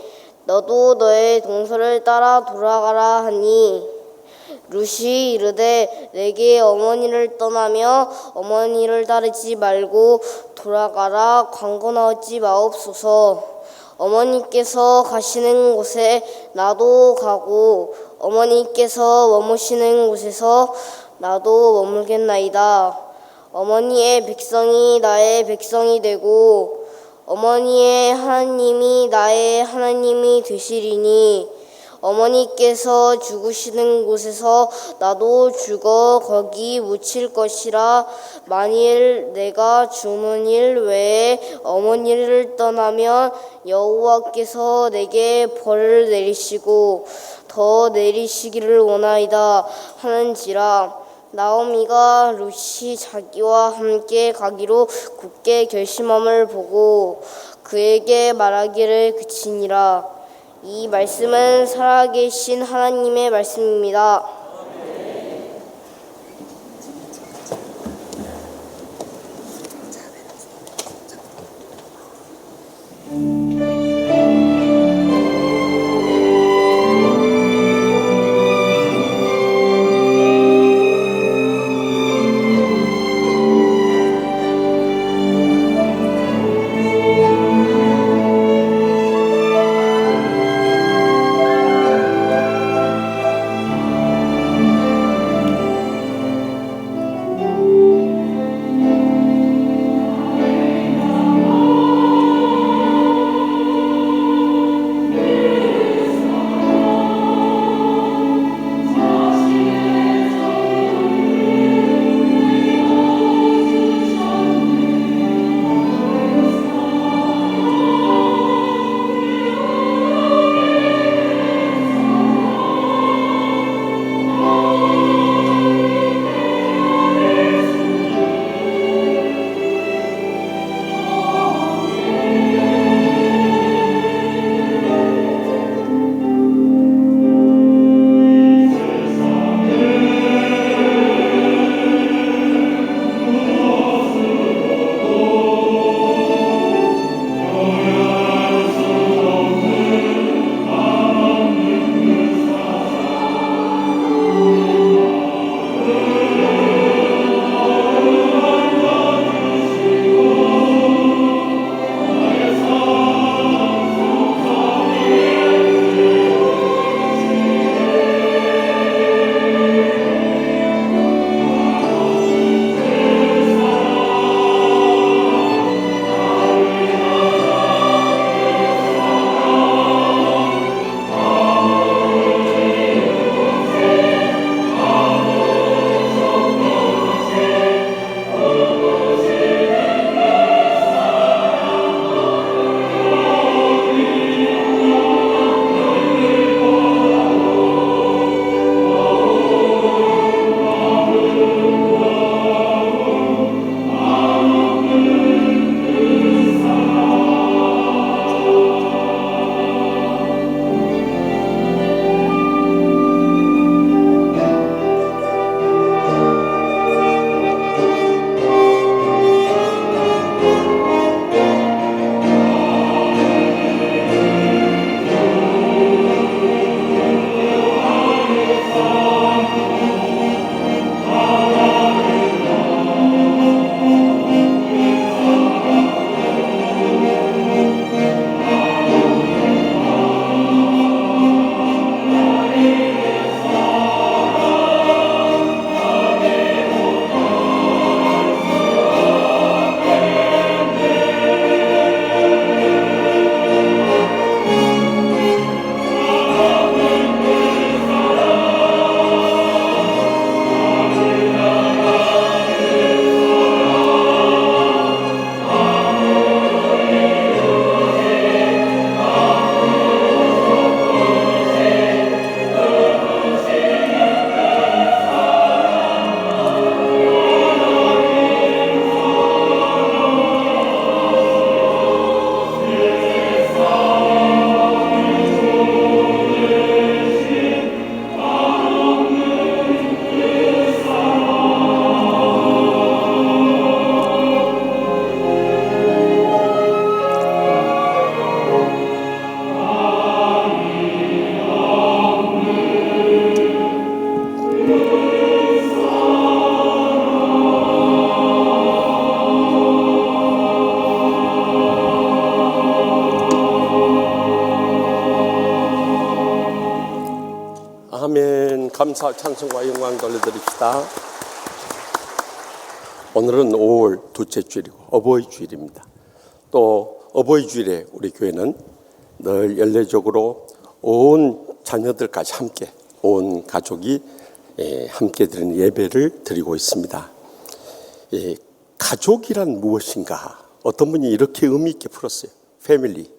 Speaker 6: 너도 너의 동서를 따라 돌아가라 하니 룻이 이르되 내게 어머니를 떠나며 어머니를 따르지 말고 돌아가라. 강권하지 마옵소서. 어머니께서 가시는 곳에 나도 가고 어머니께서 머무시는 곳에서 나도 머물겠나이다. 어머니의 백성이 나의 백성이 되고 어머니의 하나님이 나의 하나님이 되시리니 어머니께서 죽으시는 곳에서 나도 죽어 거기 묻힐 것이라. 만일 내가 죽는 일 외에 어머니를 떠나면 여호와께서 내게 벌을 내리시고 더 내리시기를 원하이다 하는지라. 나오미가 룻이 자기와 함께 가기로 굳게 결심함을 보고 그에게 말하기를 그치니라. 이 말씀은 살아계신 하나님의 말씀입니다.
Speaker 4: 감사와 찬송과 영광 돌려드립시다. 오늘은 5월 둘째 주일이고 어버이 주일입니다. 또 어버이 주일에 우리 교회는 늘 연례적으로 온 자녀들까지 함께, 온 가족이 함께 드리는 예배를 드리고 있습니다. 가족이란 무엇인가? 어떤 분이 이렇게 의미 있게 풀었어요. 패밀리.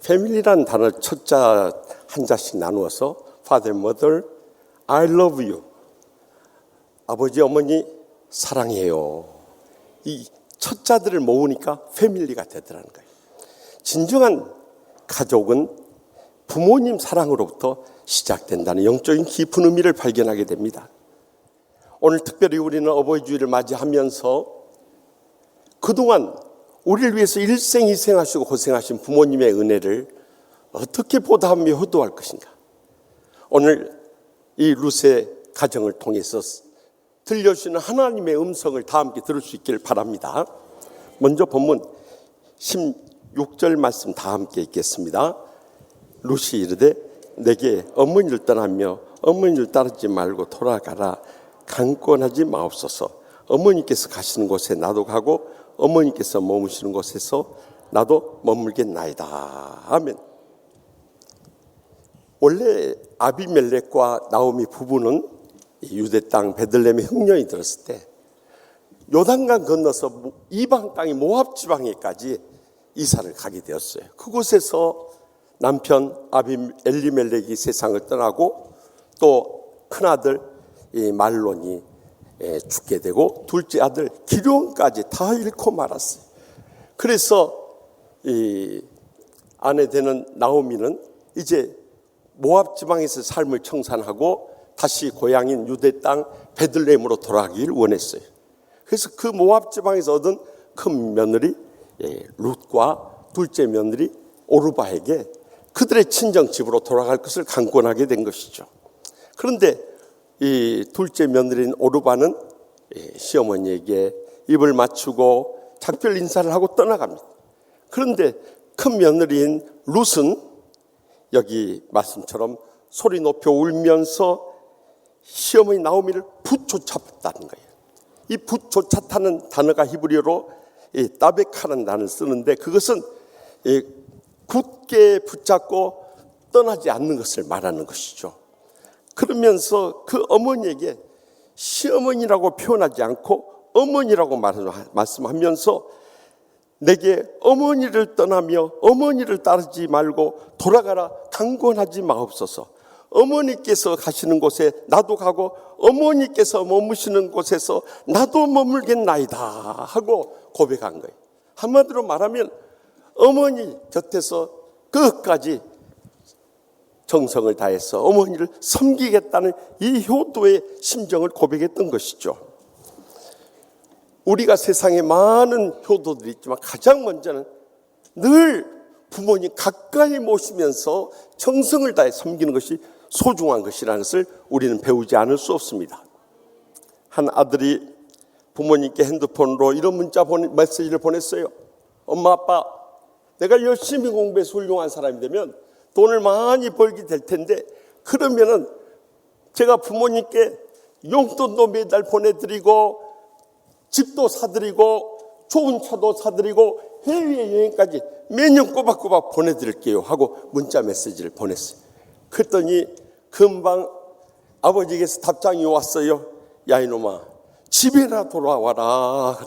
Speaker 4: 패밀리란 단어를 첫자 한자씩 나누어서 Father, Mother, I love you. 아버지, 어머니 사랑해요. 이 첫자들을 모으니까 패밀리가 되더라는 거예요. 진정한 가족은 부모님 사랑으로부터 시작된다는 영적인 깊은 의미를 발견하게 됩니다. 오늘 특별히 우리는 어버이 주일을 맞이하면서 그동안 우리를 위해서 일생이생하시고 고생하신 부모님의 은혜를 어떻게 보답하며 효도할 것인가. 오늘 이 룻의 가정을 통해서 들려주시는 하나님의 음성을 다 함께 들을 수 있기를 바랍니다. 먼저 본문 16절 말씀 다 함께 읽겠습니다. 룻이 이르되 내게 어머니를 떠나며 어머니를 따르지 말고 돌아가라. 강권하지 마옵소서. 어머니께서 가시는 곳에 나도 가고 어머니께서 머무시는 곳에서 나도 머물겠나이다. 아멘. 원래 아비멜렉과 나오미 부부는 유대 땅 베들레헴에 흉년이 들었을 때 요단강 건너서 이방 땅이 모압 지방에까지 이사를 가게 되었어요. 그곳에서 남편 엘리멜렉이 세상을 떠나고 또 큰아들 말론이 죽게 되고 둘째 아들 기럝까지 다 잃고 말았어요. 그래서 이 아내 되는 나오미는 이제 모압 지방에서 삶을 청산하고 다시 고향인 유대 땅 베들레헴으로 돌아가기를 원했어요. 그래서 그 모압 지방에서 얻은 큰 며느리 룻과 둘째 며느리 오르바에게 그들의 친정 집으로 돌아갈 것을 강권하게 된 것이죠. 그런데 이 둘째 며느리인 오르바는 시어머니에게 입을 맞추고 작별 인사를 하고 떠나갑니다. 그런데 큰 며느리인 룻은 여기 말씀처럼 소리 높여 울면서 시어머니 나오미를 붙조찼다는 거예요. 이 붙조찼다는 단어가 히브리어로 따베카라는 단어를 쓰는데 그것은 굳게 붙잡고 떠나지 않는 것을 말하는 것이죠. 그러면서 그 어머니에게 시어머니라고 표현하지 않고 어머니라고 말씀하면서 내게 어머니를 떠나며 어머니를 따르지 말고 돌아가라 강권하지 마옵소서. 어머니께서 가시는 곳에 나도 가고 어머니께서 머무시는 곳에서 나도 머물겠나이다 하고 고백한 거예요. 한마디로 말하면 어머니 곁에서 끝까지 정성을 다해서 어머니를 섬기겠다는 이 효도의 심정을 고백했던 것이죠. 우리가 세상에 많은 효도들이 있지만 가장 먼저는 늘 부모님 가까이 모시면서 정성을 다해 섬기는 것이 소중한 것이라는 것을 우리는 배우지 않을 수 없습니다. 한 아들이 부모님께 핸드폰으로 이런 메시지를 보냈어요. 엄마 아빠, 내가 열심히 공부해서 훌륭한 사람이 되면 돈을 많이 벌게 될 텐데 그러면은 제가 부모님께 용돈도 매달 보내드리고 집도 사드리고 좋은 차도 사드리고 해외여행까지 매년 꼬박꼬박 보내드릴게요 하고 문자 메시지를 보냈어요. 그랬더니 금방 아버지께서 답장이 왔어요. 야 이놈아 집에나 돌아와라.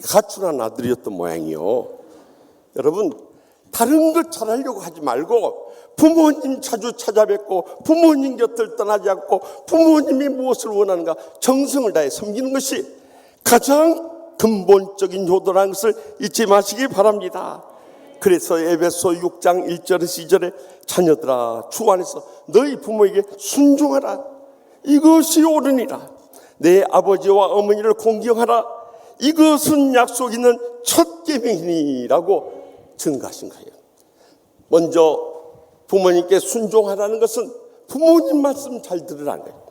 Speaker 4: 가출한 아들이었던 모양이요. 여러분 다른 걸 잘하려고 하지 말고 부모님 자주 찾아뵙고 부모님 곁을 떠나지 않고 부모님이 무엇을 원하는가 정성을 다해 섬기는 것이 가장 근본적인 효도라는 것을 잊지 마시기 바랍니다. 그래서 에베소 6장 1절에서 2절에 자녀들아 주 안에서 너희 부모에게 순종하라. 이것이 옳으니라. 내 아버지와 어머니를 공경하라. 이것은 약속 있는 첫 계명이니라고 증가하신 거예요. 먼저 부모님께 순종하라는 것은 부모님 말씀 잘 들으라는 거예요.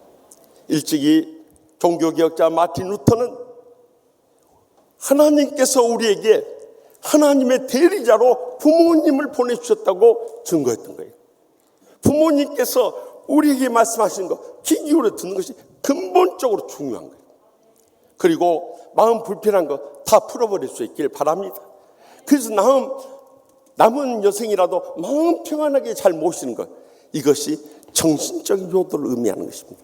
Speaker 4: 일찍이 종교개혁자 마틴 루터는 하나님께서 우리에게 하나님의 대리자로 부모님을 보내주셨다고 증거했던 거예요. 부모님께서 우리에게 말씀하시는 거 귀 기울여 듣는 것이 근본적으로 중요한 거예요. 그리고 마음 불편한 거 다 풀어버릴 수 있길 바랍니다. 그래서 남은 여생이라도 마음 평안하게 잘 모시는 것, 이것이 정신적인 효도를 의미하는 것입니다.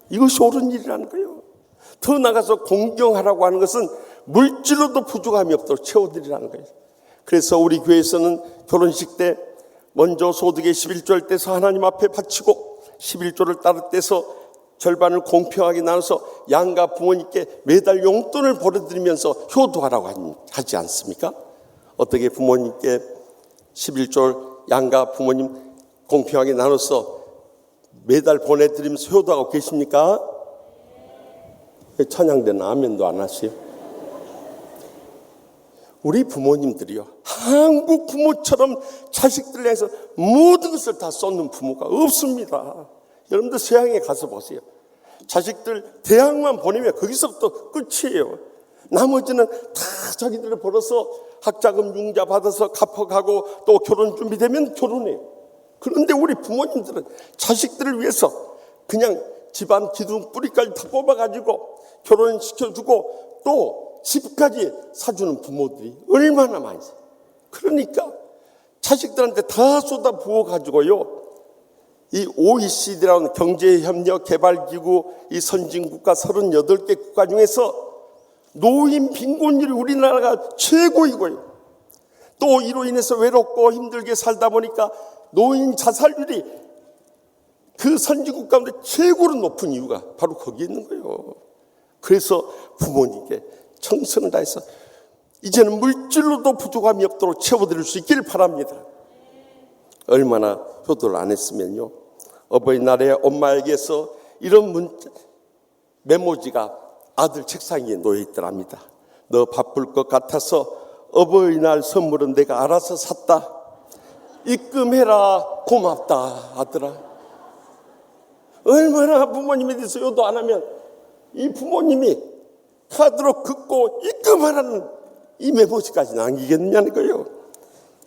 Speaker 4: 이것이 옳은 일이라는 거예요. 더 나가서 공경하라고 하는 것은 물질로도 부족함이 없도록 채워드리라는 거예요. 그래서 우리 교회에서는 결혼식 때 먼저 소득의 11조를 떼서 하나님 앞에 바치고 11조를 따로 떼서 절반을 공평하게 나눠서 양가 부모님께 매달 용돈을 보내드리면서 효도하라고 하지 않습니까? 어떻게 부모님께 11조를 양가 부모님 공평하게 나눠서 매달 보내드리면서 효도하고 계십니까? 찬양대는 아멘도 안 하세요? 우리 부모님들이요, 한국 부모처럼 자식들을 위해서 모든 것을 다 쏟는 부모가 없습니다. 여러분들 서양에 가서 보세요. 자식들 대학만 보내면 거기서부터 끝이에요. 나머지는 다 자기들을 벌어서 학자금 융자 받아서 갚아가고 또 결혼 준비되면 결혼해요. 그런데 우리 부모님들은 자식들을 위해서 그냥 집안 기둥 뿌리까지 다 뽑아가지고 결혼시켜주고 또 집까지 사주는 부모들이 얼마나 많이 있어요. 그러니까 자식들한테 다 쏟아 부어가지고요, 이 OECD라는 경제협력개발기구 이 선진국가 38개 국가 중에서 노인 빈곤율이 우리나라가 최고이고요, 또 이로 인해서 외롭고 힘들게 살다 보니까 노인 자살률이 그 선진국 가운데 최고로 높은 이유가 바로 거기에 있는 거예요. 그래서 부모님께 정성을 다해서 이제는 물질로도 부족함이 없도록 채워드릴 수 있기를 바랍니다. 얼마나 효도를 안 했으면요, 어버이날에 엄마에게서 이런 메모지가 아들 책상 위에 놓여 있더랍니다. 너 바쁠 것 같아서 어버이날 선물은 내가 알아서 샀다. 입금해라. 고맙다 아들아. 얼마나 부모님에 대해서 효도 안 하면 이 부모님이 카드로 긋고 입금하라는 이 메모지까지 남기겠느냐는 거예요.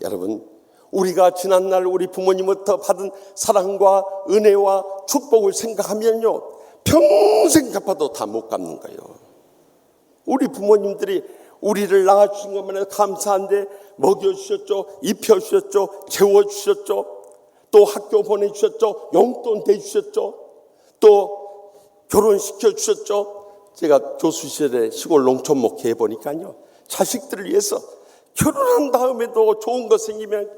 Speaker 4: 여러분, 우리가 지난날 우리 부모님부터 받은 사랑과 은혜와 축복을 생각하면요, 평생 갚아도 다 못 갚는 거예요. 우리 부모님들이 우리를 낳아주신 것만 해도 감사한데 먹여주셨죠, 입혀주셨죠, 재워주셨죠, 또 학교 보내주셨죠, 용돈 대주셨죠, 또 결혼시켜주셨죠. 제가 교수 시절에 시골 농촌 목회해 보니까요, 자식들을 위해서 결혼한 다음에도 좋은 거 생기면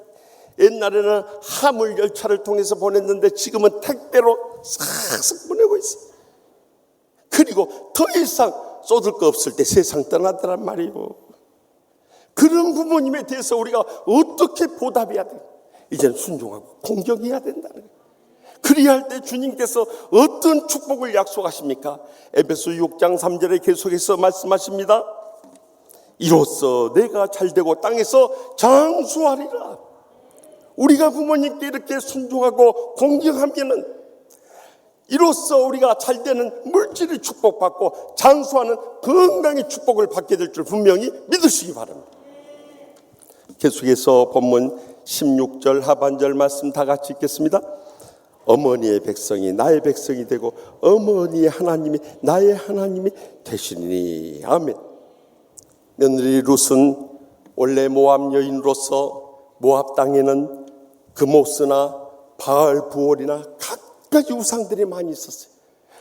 Speaker 4: 옛날에는 화물 열차를 통해서 보냈는데 지금은 택배로 싹싹 보내고 있어요. 그리고 더 이상 쏟을 거 없을 때 세상 떠나더란 말이에요. 그런 부모님에 대해서 우리가 어떻게 보답해야 돼? 이제는 순종하고 공경해야 된다는 거예요. 그리할 때 주님께서 어떤 축복을 약속하십니까? 에베소 6장 3절에 계속해서 말씀하십니다. 이로써 내가 잘되고 땅에서 장수하리라. 우리가 부모님께 이렇게 순종하고 공경하면은 이로써 우리가 잘되는 물질의 축복받고 장수하는 건강의 축복을 받게 될 줄 분명히 믿으시기 바랍니다. 계속해서 본문 16절 하반절 말씀 다 같이 읽겠습니다. 어머니의 백성이 나의 백성이 되고 어머니의 하나님이 나의 하나님이 되시니. 아멘. 며느리 룻은 원래 모압 여인으로서 모압 땅에는 금오스나 바알 부올이나 각가지 우상들이 많이 있었어요.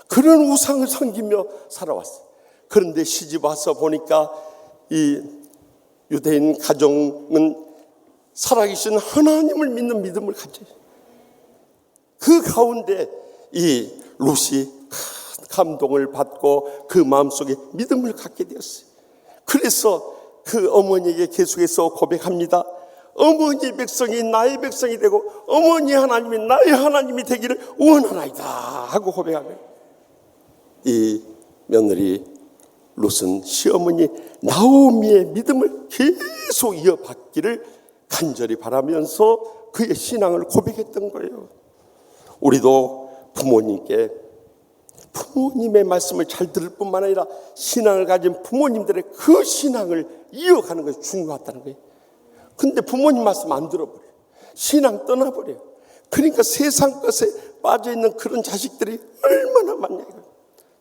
Speaker 4: 그런 우상을 섬기며 살아왔어요. 그런데 시집 와서 보니까 이 유대인 가정은 살아계신 하나님을 믿는 믿음을 가져요. 그 가운데 이 룻이 감동을 받고 그 마음속에 믿음을 갖게 되었어요. 그래서 그 어머니에게 계속해서 고백합니다. 어머니의 백성이 나의 백성이 되고 어머니 하나님이 나의 하나님이 되기를 원하나이다 하고 고백하면, 이 며느리 룻은 시어머니 나오미의 믿음을 계속 이어받기를 간절히 바라면서 그의 신앙을 고백했던 거예요. 우리도 부모님께 부모님의 말씀을 잘 들을 뿐만 아니라 신앙을 가진 부모님들의 그 신앙을 이어가는 것이 중요하다는 거예요. 근데 부모님 말씀 안 들어버려요. 신앙 떠나버려요. 그러니까 세상 것에 빠져있는 그런 자식들이 얼마나 많냐.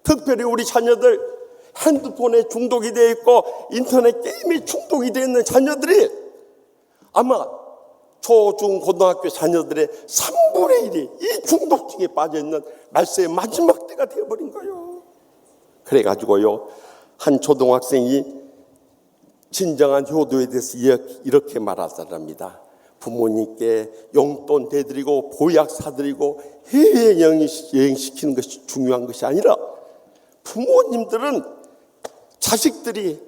Speaker 4: 특별히 우리 자녀들 핸드폰에 중독이 되어 있고 인터넷 게임에 중독이 되어 있는 자녀들이 아마 초, 중, 고등학교 자녀들의 3분의 1이 이 중독증에 빠져있는 말세의 마지막 때가 되어버린 거예요. 그래가지고요, 한 초등학생이 진정한 효도에 대해서 이렇게 말하더랍니다. 부모님께 용돈 대드리고 보약 사드리고 해외여행시키는 것이 중요한 것이 아니라 부모님들은 자식들이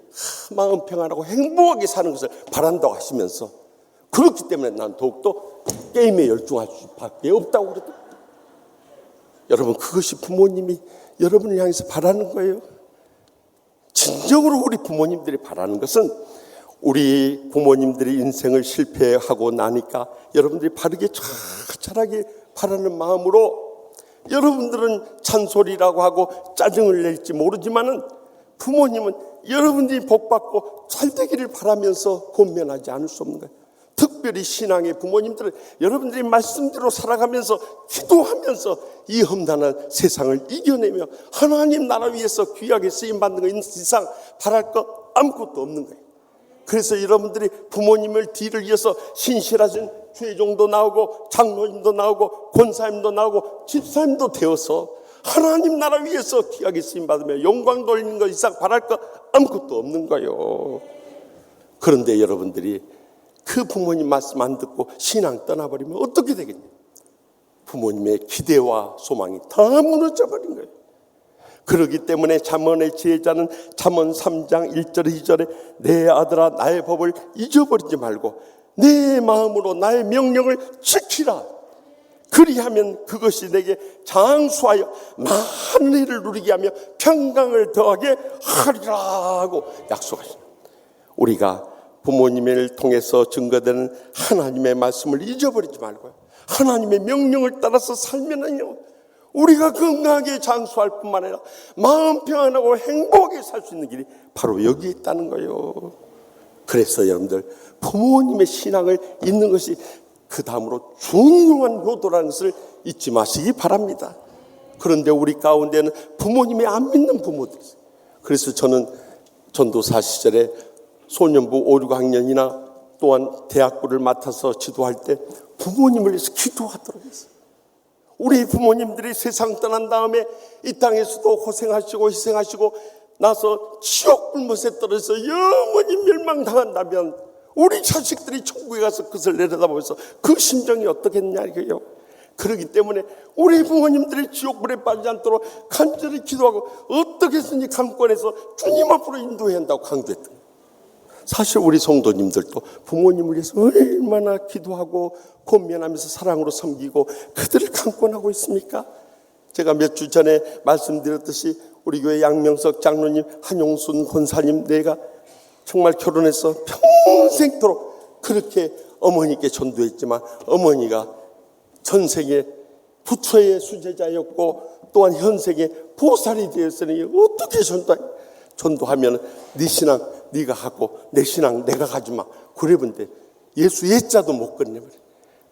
Speaker 4: 마음 평안하고 행복하게 사는 것을 바란다고 하시면서, 그렇기 때문에 난 더욱더 게임에 열중할 수밖에 없다고 그러더라고요. 여러분, 그것이 부모님이 여러분을 향해서 바라는 거예요. 진정으로 우리 부모님들이 바라는 것은, 우리 부모님들이 인생을 실패하고 나니까 여러분들이 바르게 잘하게 바라는 마음으로 여러분들은 잔소리라고 하고 짜증을 낼지 모르지만은 부모님은 여러분들이 복받고 잘되기를 바라면서 권면하지 않을 수 없는 거예요. 특별히 신앙의 부모님들은 여러분들이 말씀대로 살아가면서 기도하면서 이 험난한 세상을 이겨내며 하나님 나라 위해서 귀하게 쓰임받는 것 이상 바랄 것 아무것도 없는 거예요. 그래서 여러분들이 부모님을 뒤를 이어서 신실하신 죄종도 나오고 장로님도 나오고 권사님도 나오고 집사님도 되어서 하나님 나라 위해서 귀하게 쓰임받으며 영광 돌리는 것 이상 바랄 것 아무것도 없는 거예요. 그런데 여러분들이 그 부모님 말씀 안 듣고 신앙 떠나버리면 어떻게 되겠냐? 부모님의 기대와 소망이 다 무너져버린 거예요. 그렇기 때문에 잠언의 지혜자는 잠언 3장 1절 2절에 내 아들아 나의 법을 잊어버리지 말고 내 마음으로 나의 명령을 지키라. 그리하면 그것이 내게 장수하여 많은 해를 누리게 하며 평강을 더하게 하리라 하고 약속하십니다. 우리가 부모님을 통해서 증거되는 하나님의 말씀을 잊어버리지 말고요, 하나님의 명령을 따라서 살면은요, 우리가 건강하게 장수할 뿐만 아니라 마음 평안하고 행복하게 살 수 있는 길이 바로 여기에 있다는 거예요. 그래서 여러분들 부모님의 신앙을 잊는 것이 그 다음으로 중요한 효도라는 것을 잊지 마시기 바랍니다. 그런데 우리 가운데는 부모님이 안 믿는 부모들이 있어요. 그래서 저는 전도사 시절에 소년부 5, 6학년이나 또한 대학부를 맡아서 지도할 때 부모님을 위해서 기도하도록 했어요. 우리 부모님들이 세상 떠난 다음에 이 땅에서도 고생하시고 희생하시고 나서 지옥 불못에 떨어져서 영원히 멸망당한다면 우리 자식들이 천국에 가서 그것을 내려다보면서 그 심정이 어떻겠냐 이거예요. 그렇기 때문에 우리 부모님들이 지옥불에 빠지지 않도록 간절히 기도하고 어떻게 해서든지 강권해서 주님 앞으로 인도해야 한다고 강조했던 거예요. 사실 우리 성도님들도 부모님을 위해서 얼마나 기도하고 권면하면서 사랑으로 섬기고 그들을 강권하고 있습니까? 제가 몇 주 전에 말씀드렸듯이 우리 교회 양명석 장로님, 한용순 권사님 내가 정말 결혼해서 평생토록 그렇게 어머니께 전도했지만 어머니가 전생에 부처의 수제자였고 또한 현생에 보살이 되었으니 어떻게 전도하면 네 신앙 네가 하고 내 신앙 내가 가지마 그래본데 예수 예자도 못 건네버려.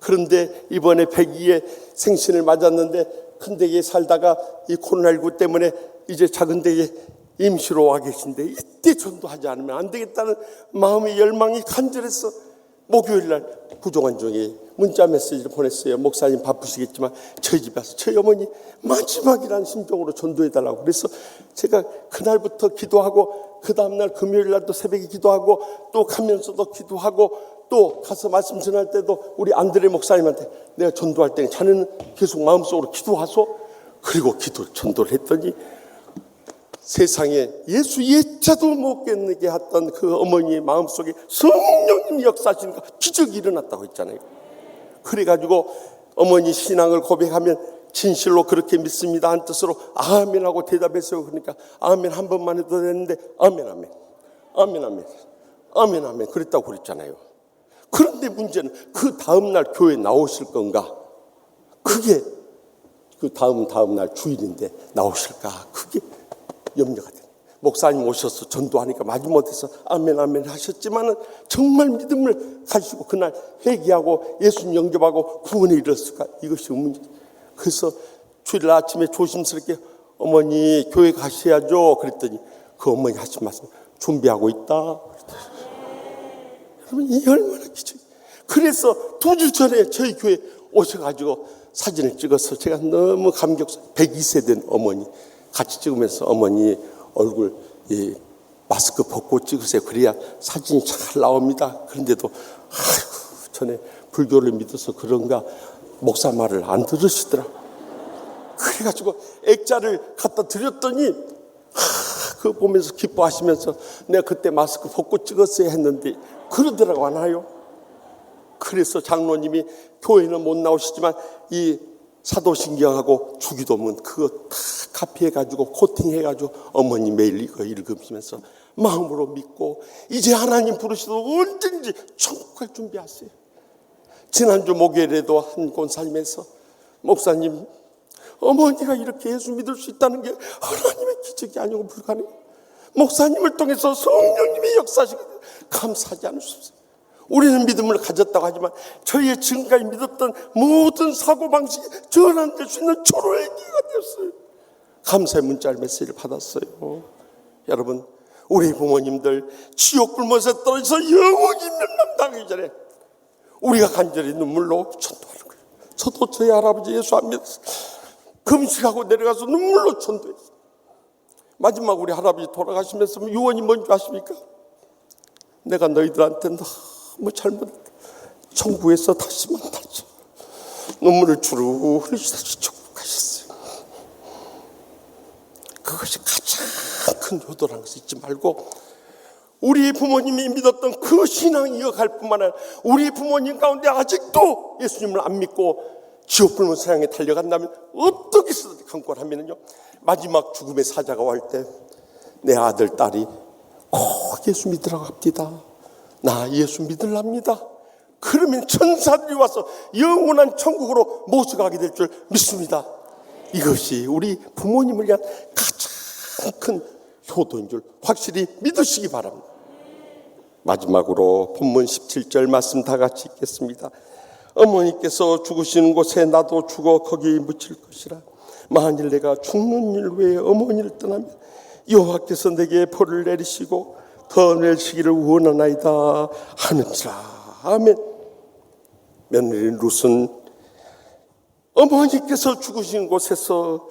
Speaker 4: 그런데 이번에 102의 생신을 맞았는데 큰 댁에 살다가 이 코로나19 때문에 이제 작은 댁에 임시로 와 계신데 이때 전도하지 않으면 안 되겠다는 마음의 열망이 간절해서 목요일날 부족한 중에 문자 메시지를 보냈어요. 목사님 바쁘시겠지만 저희 집에 와서 저희 어머니 마지막이라는 심정으로 전도해달라고. 그래서 제가 그날부터 기도하고 그 다음날 금요일날도 새벽에 기도하고 또 가면서도 기도하고 또 가서 말씀 전할 때도 우리 안드레 목사님한테 내가 전도할 때는 자네는 계속 마음속으로 기도하소. 그리고 전도를 했더니 세상에 예수 예자도 못 깨닫게 했던 그 어머니의 마음속에 성령님이 역사하시니까 기적이 일어났다고 했잖아요. 그래가지고 어머니 신앙을 고백하면 진실로 그렇게 믿습니다 한 뜻으로 아멘하고 대답했어요. 그러니까 아멘 한 번만 해도 되는데 아멘 아멘 아멘 아멘 아멘 아멘 그랬다고 그랬잖아요. 그런데 문제는 그 다음날 교회 나오실 건가? 그게 그 다음날 주일인데 나오실까? 그게 염려가 돼요. 목사님 오셔서 전도하니까 마지못해서 아멘 아멘 하셨지만은 정말 믿음을 가지고 그날 회개하고 예수님 영접하고 구원에 이르렀을까? 이것이 의문이죠. 그래서 주일 아침에 조심스럽게 어머니 교회 가셔야죠 그랬더니 그 어머니 하신 말씀 준비하고 있다. 여러분 이게 얼마나 기적이에요. 그래서 2주 전에 저희 교회 오셔가지고 사진을 찍어서 제가 너무 감격스러워 102세 된 어머니 같이 찍으면서 어머니 얼굴 마스크 벗고 찍으세요. 그래야 사진이 잘 나옵니다. 그런데도 아이고 전에 불교를 믿어서 그런가 목사 말을 안 들으시더라. 그래가지고 액자를 갖다 드렸더니 그거 보면서 기뻐하시면서 내가 그때 마스크 벗고 찍었어야 했는데 그러더라고 안 와요. 그래서 장로님이 교회는 못 나오시지만 이 사도신경하고 주기도문 그거 다 카피해가지고 코팅해가지고 어머니 매일 이거 읽으시면서 마음으로 믿고 이제 하나님 부르시도 언제든지 천국 갈 준비하세요. 지난주 목요일에도 한 권사님에서 목사님 어머니가 이렇게 예수 믿을 수 있다는 게 하나님의 기적이 아니고 불가능해요. 목사님을 통해서 성령님이 역사하시거든요. 감사하지 않을 수 없어요. 우리는 믿음을 가졌다고 하지만 저희의 지금까지 믿었던 모든 사고방식이 전환될 수 있는 초로의 기회가 되었어요. 감사의 문자를 메시지를 받았어요. 여러분 우리 부모님들 지옥 불못에 떨어져서 영원히 멸망당하기 전에 우리가 간절히 눈물로 전도하는 거예요. 저도 저희 할아버지 예수 안 믿었어요. 금식하고 내려가서 눈물로 전도했어요. 마지막 우리 할아버지 돌아가시면서 유언이 뭔지 아십니까? 내가 너희들한테 너무 잘못했다. 천국에서 다시 만나자. 눈물을 주르 흘리시다시 천국 가셨어요. 그것이 가장 큰 효도라는 것을 잊지 말고 우리 부모님이 믿었던 그 신앙 이어갈 뿐만 아니라 우리 부모님 가운데 아직도 예수님을 안 믿고 지옥 불문 사양에 달려간다면 어떻게 강권하면요 마지막 죽음의 사자가 올 때 내 아들 딸이 꼭 예수 믿으라고 합디다. 나 예수 믿으랍니다. 그러면 천사들이 와서 영원한 천국으로 모셔가게 될 줄 믿습니다. 이것이 우리 부모님을 위한 가장 큰 효도인 줄 확실히 믿으시기 바랍니다. 마지막으로 본문 17절 말씀 다 같이 읽겠습니다. 어머니께서 죽으시는 곳에 나도 죽어 거기 묻힐 것이라. 만일 내가 죽는 일 외에 어머니를 떠나면 여호와께서 내게 벌을 내리시고 더 내리시기를 원하나이다 하는지라. 아멘. 며느리 룻은 어머니께서 죽으신 곳에서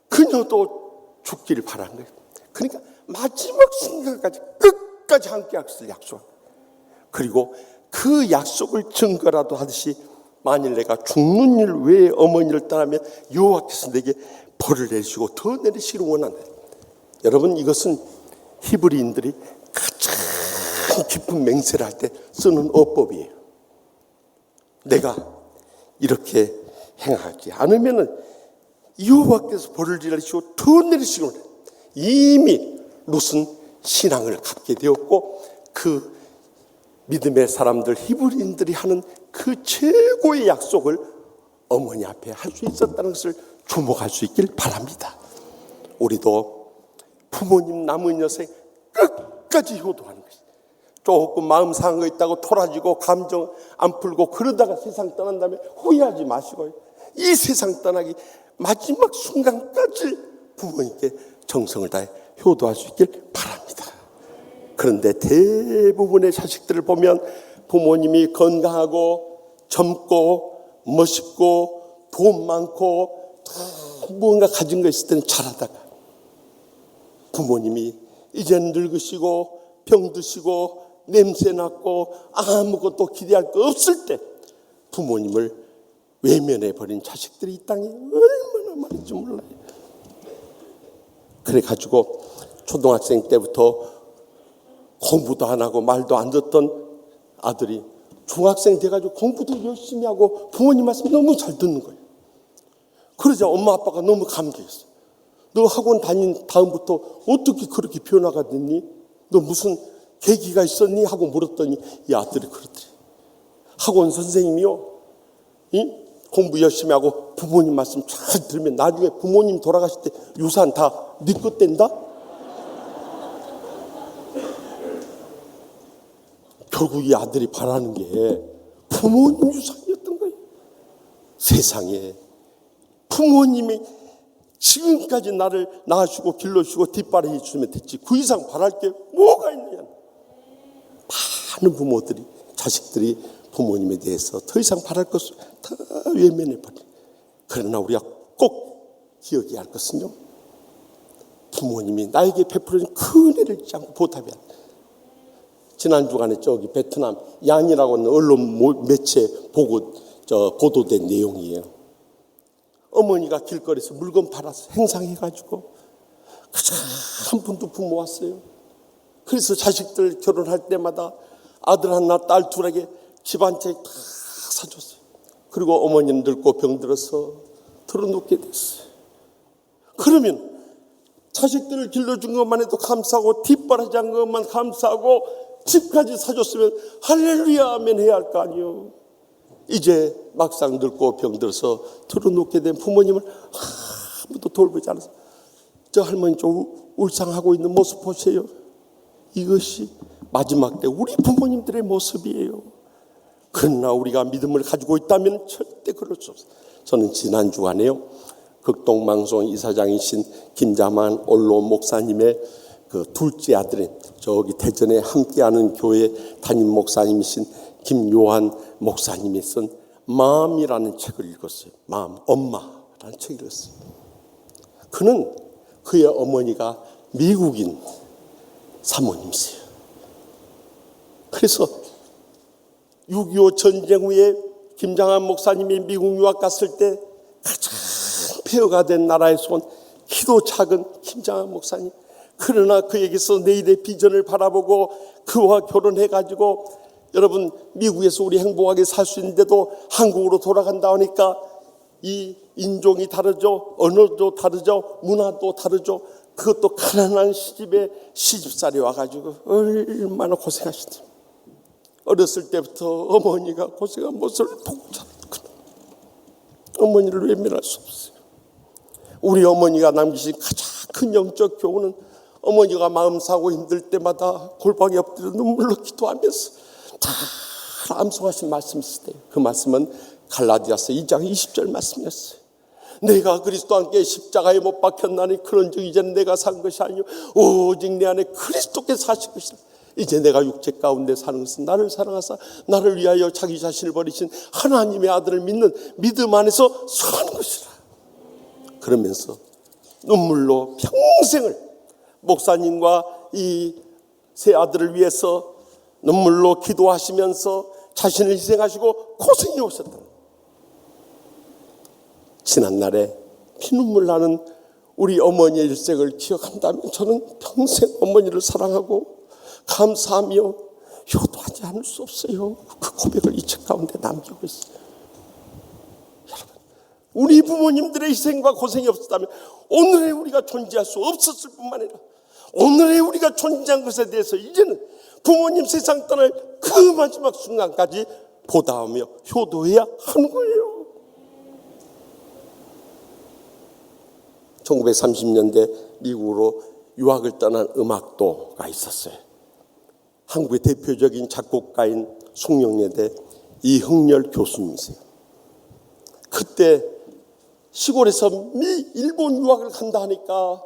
Speaker 4: 그녀도 죽기를 바란 거예요. 그러니까 마지막 순간까지 끝까지 함께 하기를 약속. 그리고 그 약속을 증거라도 하듯이 만일 내가 죽는 일 외에 어머니를 떠나면 여호와께서 내게 벌을 내리시고 더 내리시기를 원한다. 여러분 이것은 히브리인들이 가장 깊은 맹세를 할 때 쓰는 어법이에요. 내가 이렇게 행하지 않으면 여호와께서 벌을 내리시고 더 내리시기를 원한다. 이미 룻은 신앙을 갖게 되었고 그 믿음의 사람들 히브리인들이 하는 그 최고의 약속을 어머니 앞에 할 수 있었다는 것을 주목할 수 있길 바랍니다. 우리도 부모님 남은 여생 끝까지 효도하는 것이 조금 마음 상한 거 있다고 토라지고 감정 안 풀고 그러다가 세상 떠난다면 후회하지 마시고요. 이 세상 떠나기 마지막 순간까지 부모님께 정성을 다해 효도할 수 있길 바랍니다. 그런데 대부분의 자식들을 보면 부모님이 건강하고 젊고 멋있고 돈 많고 무언가 가진 거 있을 때는 잘하다가 부모님이 이제는 늙으시고 병드시고 냄새 났고 아무것도 기대할 거 없을 때 부모님을 외면해버린 자식들이 이 땅에 얼마나 많은지 몰라요. 그래가지고 초등학생 때부터 공부도 안 하고 말도 안 듣던 아들이 중학생 돼가지고 공부도 열심히 하고 부모님 말씀 너무 잘 듣는 거예요. 그러자 엄마 아빠가 너무 감격했어. 너 학원 다닌 다음부터 어떻게 그렇게 변화가 됐니? 너 무슨 계기가 있었니? 하고 물었더니 이 아들이 그러더래. 학원 선생님이요, 공부 열심히 하고 부모님 말씀 잘 들으면 나중에 부모님 돌아가실 때 유산 다 네 것 댄다? 결국 이 아들이 바라는 게 부모님 유산이었던 거예요. 세상에 부모님이 지금까지 나를 낳아주고 길러주고 뒷바라지 주면 됐지 그 이상 바랄 게 뭐가 있느냐. 많은 부모들이 자식들이 부모님에 대해서 더 이상 바랄 것을 다 외면해버려. 그러나 우리가 꼭 기억해야 할 것은요, 부모님이 나에게 베풀어준 그 은혜를 잊지 않고 보답해야 한다. 지난 주간에 저기 베트남 양이라고 하는 언론 매체 보도된 내용이에요. 어머니가 길거리에서 물건 팔아서 행상해가지고 한 분도 부모 왔어요. 그래서 자식들 결혼할 때마다 아들 하나 딸 둘에게 집 한 채 다 사줬어요. 그리고 어머니는 늙고 병들어서 털어놓게 됐어요. 그러면 자식들을 길러준 것만 해도 감사하고 뒷바라지 한 것만 감사하고 집까지 사줬으면 할렐루야 아멘 해야 할 거 아니에요. 이제 막상 늙고 병들어서 털어놓게 된 부모님을 아무도 돌보지 않아서 저 할머니 좀 울상하고 있는 모습 보세요. 이것이 마지막 때 우리 부모님들의 모습이에요. 그러나 우리가 믿음을 가지고 있다면 절대 그럴 수 없어요. 저는 지난 주간에요, 극동방송 이사장이신 김자만 언론 목사님의 그 둘째 아들인 저기 대전에 함께하는 교회 담임 목사님이신 김요한 목사님이 쓴 마음이라는 책을 읽었어요. 마음, 엄마라는 책을 읽었어요. 그는 그의 어머니가 미국인 사모님이세요. 그래서 6.25 전쟁 후에 김장한 목사님이 미국 유학 갔을 때 가장 폐허가 된 나라에서 온 키도 작은 김장한 목사님. 그러나 그에게서 내일의 비전을 바라보고 그와 결혼해가지고 여러분 미국에서 우리 행복하게 살 수 있는데도 한국으로 돌아간다 하니까 이 인종이 다르죠. 언어도 다르죠. 문화도 다르죠. 그것도 가난한 시집에 시집살이 와가지고 얼마나 고생하시죠. 어렸을 때부터 어머니가 고생한 모습을 보고 자랐거든요. 어머니를 외면할 수 없어요. 우리 어머니가 남기신 가장 큰 영적 교훈은 어머니가 마음 상하고 힘들 때마다 골방에 엎드려 눈물로 기도하면서 잘 암송하신 말씀이 있어요. 그 말씀은 갈라디아서 2장 20절 말씀이었어요. 내가 그리스도와 함께 십자가에 못 박혔나니 그런즉 이제는 내가 산 것이 아니요 오직 내 안에 그리스도께서 사실 것이라. 이제 내가 육체 가운데 사는 것은 나를 사랑하사 나를 위하여 자기 자신을 버리신 하나님의 아들을 믿는 믿음 안에서 사는 것이라. 그러면서 눈물로 평생을 목사님과 이 세 아들을 위해서 눈물로 기도하시면서 자신을 희생하시고 고생해 오셨다. 지난날에 피눈물 나는 우리 어머니의 일생을 기억한다면 저는 평생 어머니를 사랑하고 감사하며 효도하지 않을 수 없어요. 그 고백을 이 책 가운데 남기고 있어요. 여러분, 우리 부모님들의 희생과 고생이 없었다면 오늘의 우리가 존재할 수 없었을 뿐만 아니라 오늘의 우리가 존재한 것에 대해서 이제는 부모님 세상 떠날 그 마지막 순간까지 보답하며 효도해야 하는 거예요. 1930년대 미국으로 유학을 떠난 음악도가 있었어요. 한국의 대표적인 작곡가인 송영예대 이흥렬 교수님이세요. 그때 시골에서 일본 유학을 간다 하니까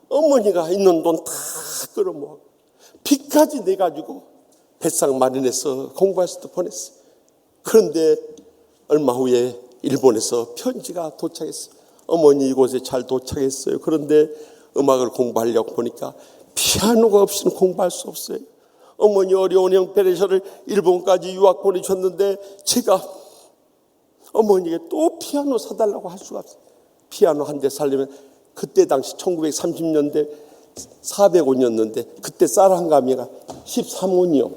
Speaker 4: 어머니가 있는 돈 다 끌어모아 빚까지 내가지고 배상 마련해서 공부할 때 보냈어요. 그런데 얼마 후에 일본에서 편지가 도착했어요. 어머니 이곳에 잘 도착했어요. 그런데 음악을 공부하려고 보니까 피아노가 없이는 공부할 수 없어요. 어머니 어려운 형편에서를 일본까지 유학 보내셨는데 제가 어머니에게 또 피아노 사달라고 할 수가 없어요. 피아노 한 대 살려면 그때 당시 1930년대 400원이었는데 그때 쌀 한 가미가 13원이요.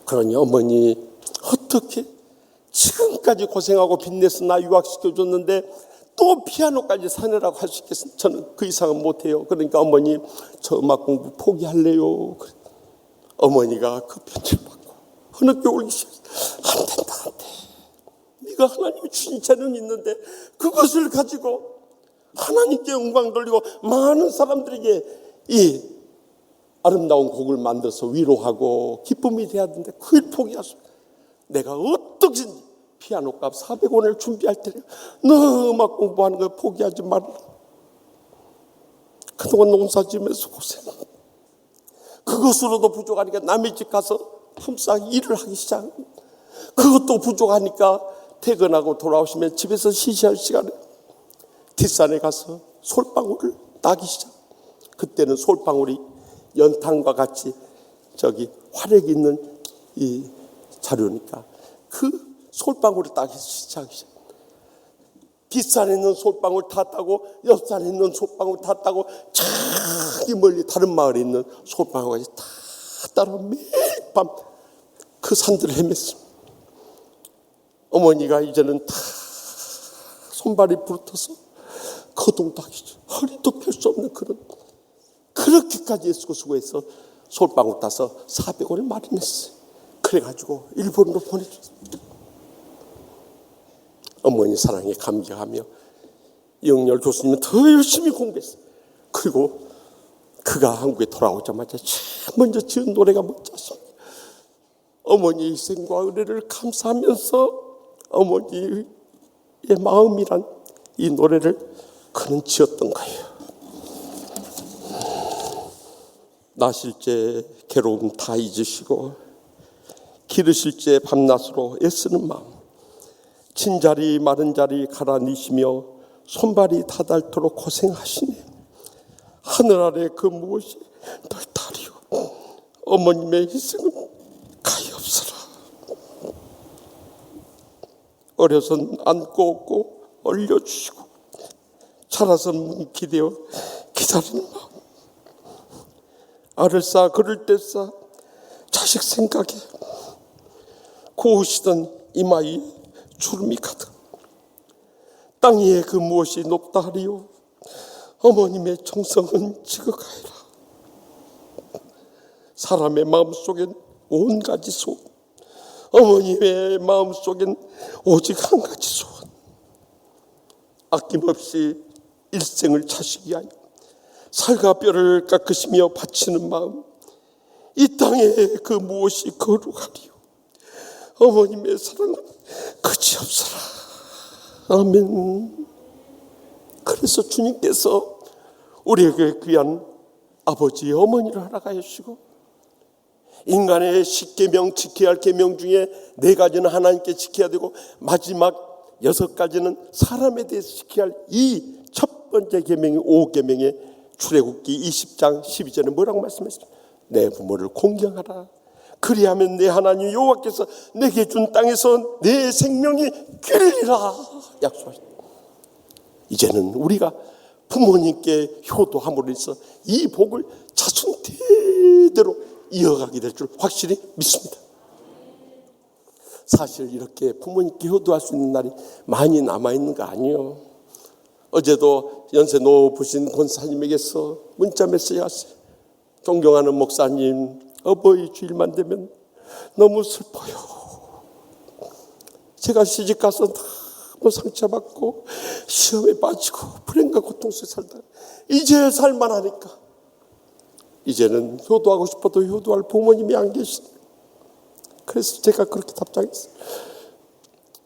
Speaker 4: 그러니 어머니 어떻게 지금까지 고생하고 빚내서 나 유학시켜줬는데 또 피아노까지 사내라고 할 수 있겠어요? 저는 그 이상은 못해요. 그러니까 어머니 저 음악 공부 포기할래요. 어머니가 그 편지를 받고 흐느껴 울기 시작했어요. 안 된다, 안 돼. 네가 하나님이 주신 재능이 있는데 그것을 가지고 하나님께 영광 돌리고 많은 사람들에게 이 아름다운 곡을 만들어서 위로하고 기쁨이 돼야 되는데 그걸 포기하소. 내가 어떻게든지 피아노 값 400원을 준비할 테니 너 음악 공부하는 걸 포기하지 말라. 그동안 농사지으면서 고생하고 그것으로도 부족하니까 남의 집 가서 품삯 일을 하기 시작합니다. 그것도 부족하니까 퇴근하고 돌아오시면 집에서 쉬시할 시간에 뒷산에 가서 솔방울을 따기 시작. 그때는 솔방울이 연탄과 같이 저기 화력이 있는 이 자료니까 그 솔방울을 따기 시작이죠. 뒷산에 있는 솔방울 탔다고 옆산에 있는 솔방울 탔다고 저기 멀리 다른 마을에 있는 솔방울까지 다 따라 매일 밤 그 산들을 헤맸습니다. 어머니가 이제는 다 손발이 부르터서 거동도 하기 전 허리도 펼 수 없는 그렇게까지 수고해서 솔방울 따서 400원을 마련했어요. 그래가지고 일본으로 보내줬습니다. 어머니 사랑에 감격하며 영렬 교수님은 더 열심히 공부했어요. 그리고 그가 한국에 돌아오자마자 제일 먼저 지은 노래가 뭔지 아십니까? 어머니의 희생과 은혜를 감사하면서 어머니의 마음이란 이 노래를 그는 지었던 거예요. 나실 때 괴로움 다 잊으시고 기르실 때 밤낮으로 애쓰는 마음, 친자리 마른 자리 갈아니시며 손발이 다닳도록 고생하시네. 하늘 아래 그 무엇이 널 다리요. 어머님의 희생은 가엾어라. 어려선 안고 없고 얼려주시고 자라선 뭉기되어 기다리는 마음, 알을 쌓아 그를 때 쌓아 자식 생각에 고우시던 이마에 주름이 가득. 땅 위에 그 무엇이 높다 하리요. 어머님의 정성은 지극하리라. 사람의 마음속엔 온 가지 소원, 어머님의 마음속엔 오직 한 가지 소원. 아낌없이 일생을 자식 위하여 살과 뼈를 깎으시며 바치는 마음, 이 땅에 그 무엇이 거룩하리요. 어머님의 사랑은 그지없어라. 아멘. 그래서 주님께서 우리에게 귀한 아버지 어머니를 허락하시고 인간의 10계명 지켜야 할 계명 중에 4가지는 하나님께 지켜야 되고 마지막 6가지는 사람에 대해서 지켜야 할 이 첫 번째 계명이 5계명의 출애굽기 20장 12절에 뭐라고 말씀하셨죠? 내 부모를 공경하라. 그리하면 내 하나님 여호와께서 내게 준 땅에서 내 생명이 길리라 약속하셨다. 이제는 우리가 부모님께 효도함으로 해서 이 복을 자손 대대로 이어가게 될 줄 확실히 믿습니다. 사실 이렇게 부모님께 효도할 수 있는 날이 많이 남아있는 거 아니에요. 어제도 연세 높으신 권사님에게서 문자 메시지 왔어요. 존경하는 목사님, 어버이 주일만 되면 너무 슬퍼요. 제가 시집 가서 너무 상처받고 시험에 빠지고 불행과 고통 속에 살다가 이제 살만하니까 이제는 효도하고 싶어도 효도할 부모님이 안 계시네. 그래서 제가 그렇게 답장했어요.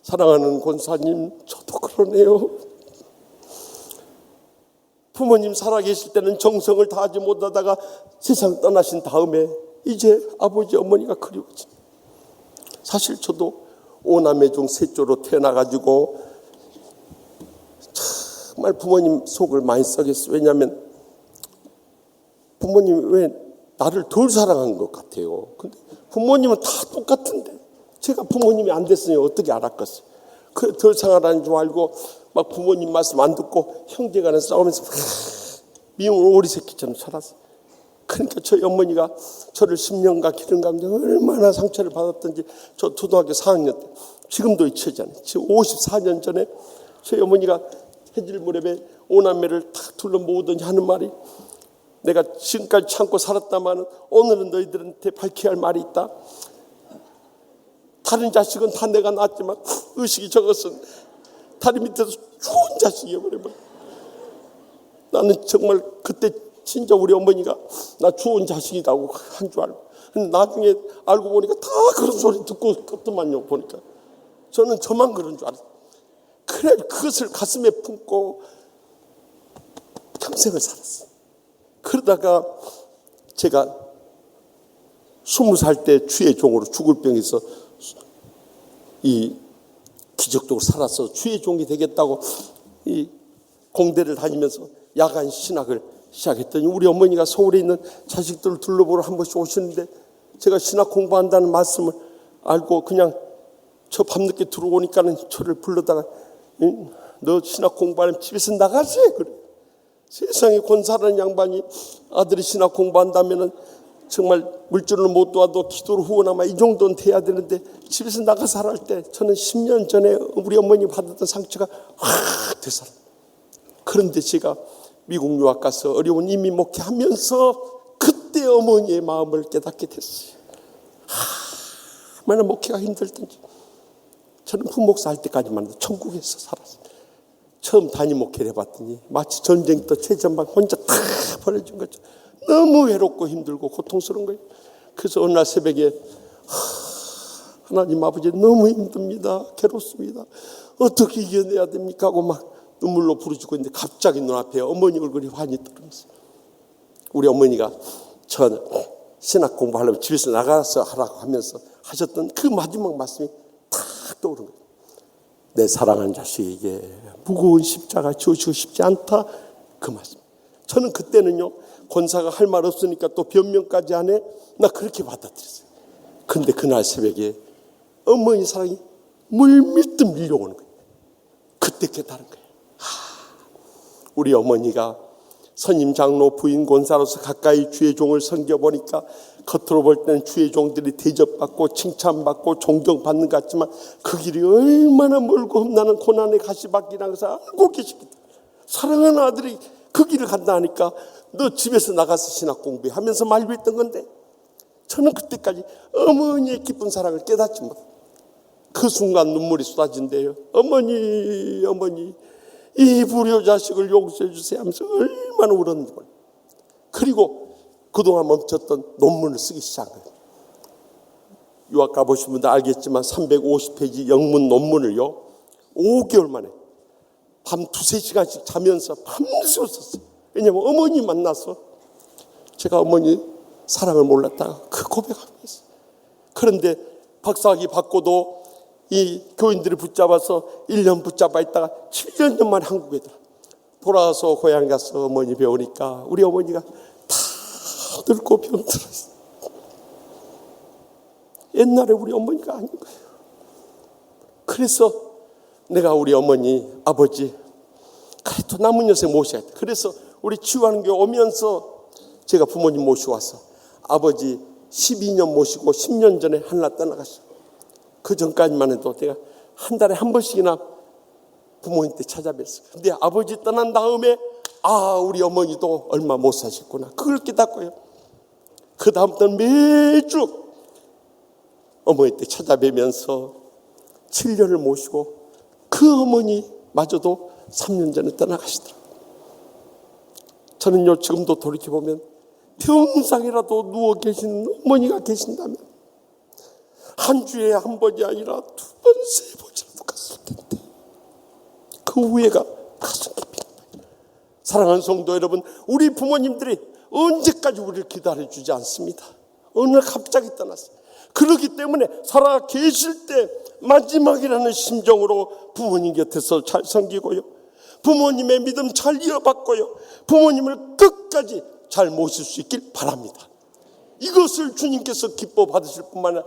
Speaker 4: 사랑하는 권사님, 저도 그러네요. 부모님 살아계실 때는 정성을 다하지 못하다가 세상 떠나신 다음에 이제 아버지 어머니가 그리워집니다. 사실 저도 5남매 중 셋째로 태어나가지고 정말 부모님 속을 많이 썩였어요. 왜냐하면 부모님이 왜 나를 덜 사랑한 것 같아요. 근데 부모님은 다 똑같은데 제가 부모님이 안 됐으니 어떻게 알았겠어요. 그 덜 사랑하는 줄 알고 막 부모님 말씀 안 듣고 형제간에 싸우면서 미운 오리새끼처럼 살았어요. 그러니까 저희 어머니가 저를 10년간 기른 가운데 얼마나 상처를 받았던지 저 초등학교 4학년 때 지금도 잊혀지지 않아요. 지금 54년 전에 저희 어머니가 해질 무렵에 5남매를 탁 둘러 모으더니 하는 말이, 내가 지금까지 참고 살았다마는 오늘은 너희들한테 밝혀야 할 말이 있다. 다른 자식은 다 내가 낳았지만 의식이 저것은 다리 밑에서 좋은 자식이어버려요. 나는 정말 그때 진짜 우리 어머니가 나 좋은 자식이라고 한 줄 알고, 나중에 알고 보니까 다 그런 소리 듣고 끄더만요. 보니까 저는 저만 그런 줄 알았어요. 그래 그것을 가슴에 품고 평생을 살았어요. 그러다가 제가 20살 때 주의 종으로 죽을 병에서 이 기적적으로 살아서 주의 종이 되겠다고 이 공대를 다니면서 야간 신학을 시작했더니 우리 어머니가 서울에 있는 자식들을 둘러보러 한 번씩 오시는데 제가 신학 공부한다는 말씀을 알고 그냥 저 밤늦게 들어오니까는 저를 불러다가 너 신학 공부하면 집에서 나가세. 그래. 세상에 권사라는 양반이 아들이 신학 공부한다면은 정말 물질을 못 도와도 기도로 후원하면 이 정도는 돼야 되는데 집에서 나가 살아할 때 저는 10년 전에 우리 어머니 받았던 상처가 확 되살아. 그런데 제가 미국 유학 가서 어려운 이민 목회하면서 그때 어머니의 마음을 깨닫게 됐어요. 얼마나 목회가 힘들든지. 저는 부목사 할 때까지만 해도 천국에서 살았어요. 처음 담임 목회를 해봤더니 마치 전쟁터 최전방 혼자 다 버려진 거죠. 너무 외롭고 힘들고 고통스러운 거예요. 그래서 어느 날 새벽에 하나님 아버지 너무 힘듭니다. 괴롭습니다. 어떻게 이겨내야 됩니까? 하고 막 눈물로 부르짖고 있는데 갑자기 눈앞에 어머니 얼굴이 환히 떠오르면서 우리 어머니가 저 신학 공부하려면 집에서 나가서 하라고 하면서 하셨던 그 마지막 말씀이 탁 떠오른 거예요. 내 사랑하는 자식에게 무거운 십자가 지어주고 싶지 않다. 그 말씀. 저는 그때는요 권사가 할 말 없으니까 또 변명까지 안 해. 나 그렇게 받아들였어요. 근데 그날 새벽에 어머니 사랑이 물밀듯 밀려오는 거예요. 그때 깨달은 거예요. 우리 어머니가 선임 장로 부인 권사로서 가까이 주의 종을 섬겨보니까 겉으로 볼 때는 주의 종들이 대접받고 칭찬받고 존경받는 것 같지만 그 길이 얼마나 멀고 험난한 고난의 가시밭길이라는 것을 알고 계시기 때문에 사랑하는 아들이 그 길을 간다 하니까 너 집에서 나가서 신학 공부해 하면서 만류했던 건데 저는 그때까지 어머니의 깊은 사랑을 깨닫지 못했어요. 그 순간 눈물이 쏟아진대요. 어머니 이 불효자식을 용서해 주세요 하면서 얼마나 울었는지 몰라요. 그리고 그동안 멈췄던 논문을 쓰기 시작한 거예요. 유학 가보신 분들 알겠지만 350페이지 영문 논문을요 5개월 만에 밤 2-3시간씩 자면서 밤새 썼어요. 왜냐하면 어머니 만나서 제가 어머니 사랑을 몰랐다가 그 고백하고 있어요. 그런데 박사학위 받고도 이 교인들이 붙잡아서 1년 붙잡아 있다가 7년 만에 한국에 돌아와서 고향 가서 어머니 배우니까 우리 어머니가 다 늙고 병들었어요. 옛날에 우리 어머니가 아닌 거예요. 그래서 내가 우리 어머니 아버지 그래도 남은 여생 모셔야 돼. 그래서 우리 치유하는 교회 오면서 제가 부모님 모시고 와서 아버지 12년 모시고 10년 전에 하늘나라 떠나가셨어요. 그 전까지만 해도 내가 한 달에 한 번씩이나 부모님 때 찾아뵀어요. 근데 아버지 떠난 다음에 우리 어머니도 얼마 못 사셨구나. 그걸 깨닫고요. 그 다음부터는 매주 어머니 때 찾아뵈면서 7년을 모시고 그 어머니마저도 3년 전에 떠나가시더라고요. 저는요 지금도 돌이켜보면 평상이라도 누워 계시는 어머니가 계신다면 한 주에 한 번이 아니라 2번, 3번이라도 갔을 텐데 그 후회가 가슴 깊이 납니다. 사랑하는 성도 여러분, 우리 부모님들이 언제까지 우리를 기다려주지 않습니다. 어느 날 갑자기 떠났어요. 그렇기 때문에 살아 계실 때 마지막이라는 심정으로 부모님 곁에서 잘 섬기고요, 부모님의 믿음 잘 이어받고요, 부모님을 끝까지 잘 모실 수 있길 바랍니다. 이것을 주님께서 기뻐 받으실 뿐만 아니라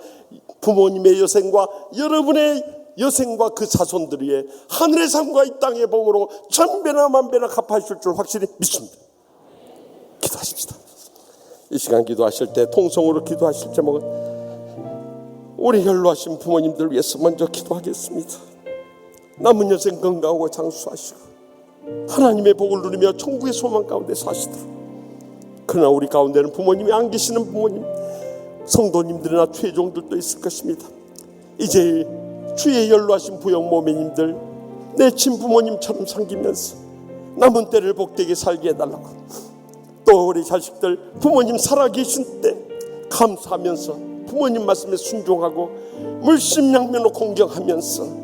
Speaker 4: 부모님의 여생과 여러분의 여생과 그 자손들 위해 하늘의 상과 이 땅의 복으로 천배나 만배나 갚아주실 줄 확실히 믿습니다. 기도하십시다. 이 시간 기도하실 때 통성으로 기도하실 제목은 우리 연로하신 부모님들 위해서 먼저 기도하겠습니다. 남은 여생 건강하고 장수하시고 하나님의 복을 누리며 천국의 소망 가운데 사시도록. 그러나 우리 가운데는 부모님이 안 계시는 부모님, 성도님들이나 최종들도 있을 것입니다. 이제 주의 연로하신 부영모매님들 내 친부모님처럼 섬기면서 남은 때를 복되게 살게 해달라고 또 우리 자식들 부모님 살아계신 때 감사하면서 부모님 말씀에 순종하고 물심양면으로 공경하면서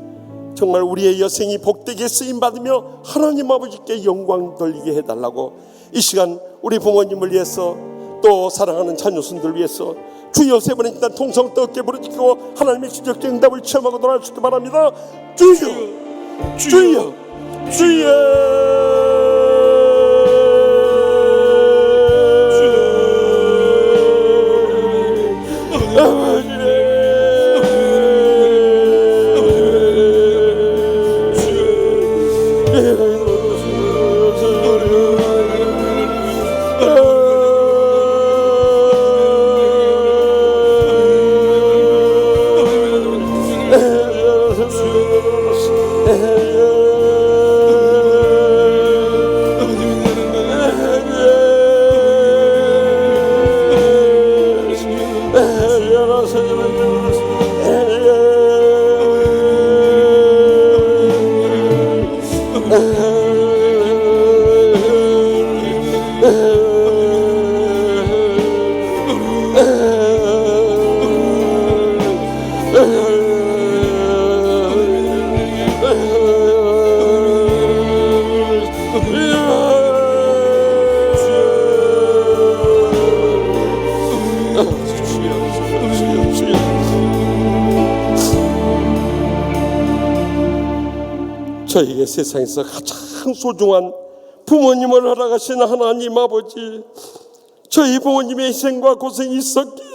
Speaker 4: 정말 우리의 여생이 복되게 쓰임받으며 하나님 아버지께 영광 돌리게 해달라고 이 시간 우리 부모님을 위해서 또 사랑하는 자녀손들 위해서 주여 세 번의 일단 통성 뜨겁게 부르짖고 하나님의 기적적 응답을 체험하고 돌아갈 수 있게 바랍니다. 주여 주여 주여 저에게 세상에서 가장 소중한 부모님을 허락하신 하나님 아버지, 저희 부모님의 희생과 고생이 있었기에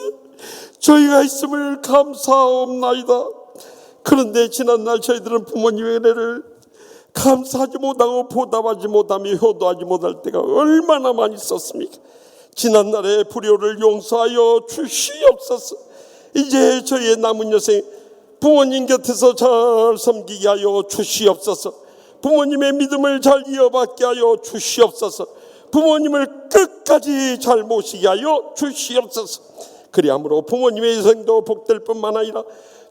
Speaker 4: 저희가 있음을 감사하옵나이다. 그런데 지난날 저희들은 부모님의 은혜를 감사하지 못하고 보답하지 못하며 효도하지 못할 때가 얼마나 많이 있었습니까? 지난날의 불효를 용서하여 주시옵소서. 이제 저희의 남은 여생 부모님 곁에서 잘 섬기게 하여 주시옵소서. 부모님의 믿음을 잘 이어받게 하여 주시옵소서. 부모님을 끝까지 잘 모시게 하여 주시옵소서. 그리함으로 부모님의 인생도 복될 뿐만 아니라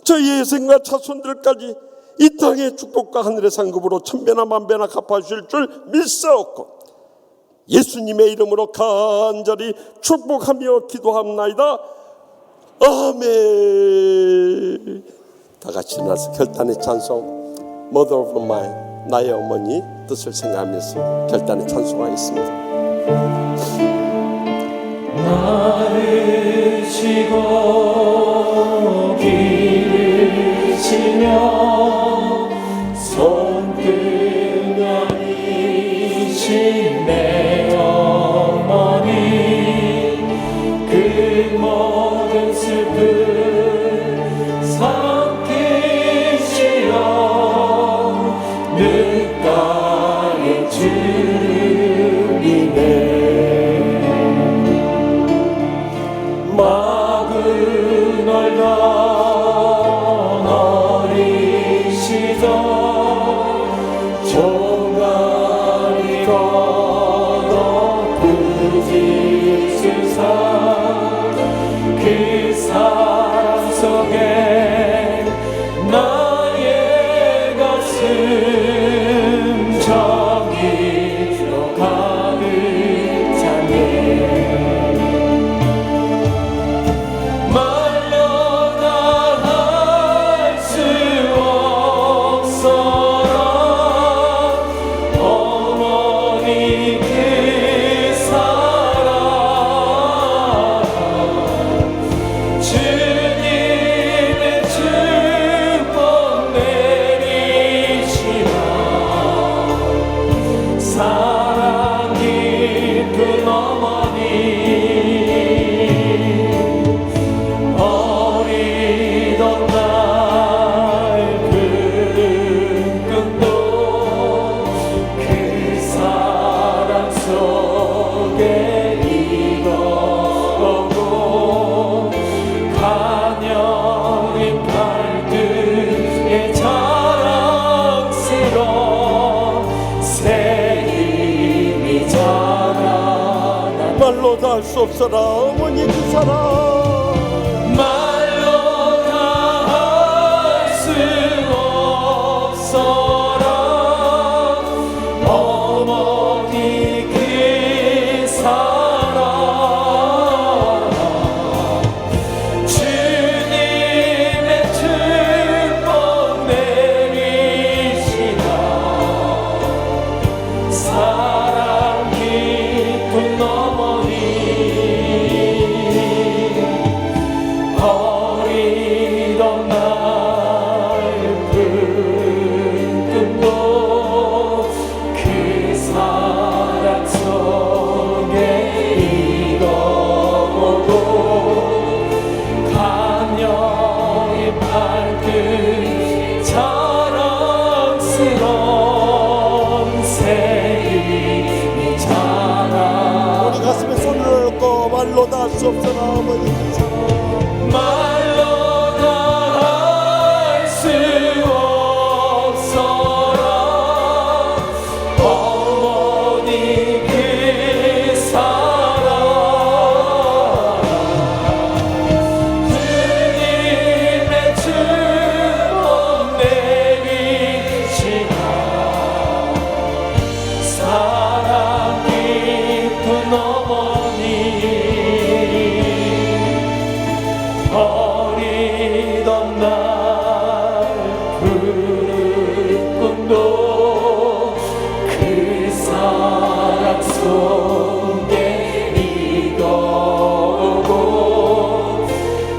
Speaker 4: 저희의 인생과 자손들까지 이 땅의 축복과 하늘의 상급으로 천배나 만배나 갚아주실 줄 믿사옵고 예수님의 이름으로 간절히 축복하며 기도합나이다. 아멘. 다 같이 나서 결단의 찬송 Mother of Mine, 나의 어머니 뜻을 생각하면서 결단의 찬송하겠습니다.
Speaker 3: 나를 지고 길을 지며 손등이신 내 어머니 그 모든 슬픔 삼키시어 늦가에 주리네. 마그 널던 어리시절 종아리 걷어 부지수사 그 사랑 속에 나의 가슴 정의로 가득 차네. 말로 다 할 수 없어라 어머니 그 사랑 주님의 축복 내리시라. 사랑 깊은 어머니 어리던 날 푸른 꿈도 그 사랑 속에 이뤄오고 가녀린 팔뚝에 자랑스러운 새 힘이 자라나.
Speaker 4: 말로 다 할 수 없어라 어머니 그 사랑.
Speaker 3: 말로 다 할 수 없어라 어머니 그 사랑 발끝 자랑스러운 새 자랑
Speaker 4: 우리 가슴에 손을 얹고 말로 다 수 없어라 아버지
Speaker 3: 말로 다 할 수 없어라 어머니 그 사랑 주님의 축복 내리시나 사랑 깊은 어머니 어리던 날 푸른 꿈도 그 사랑 속에 익어오고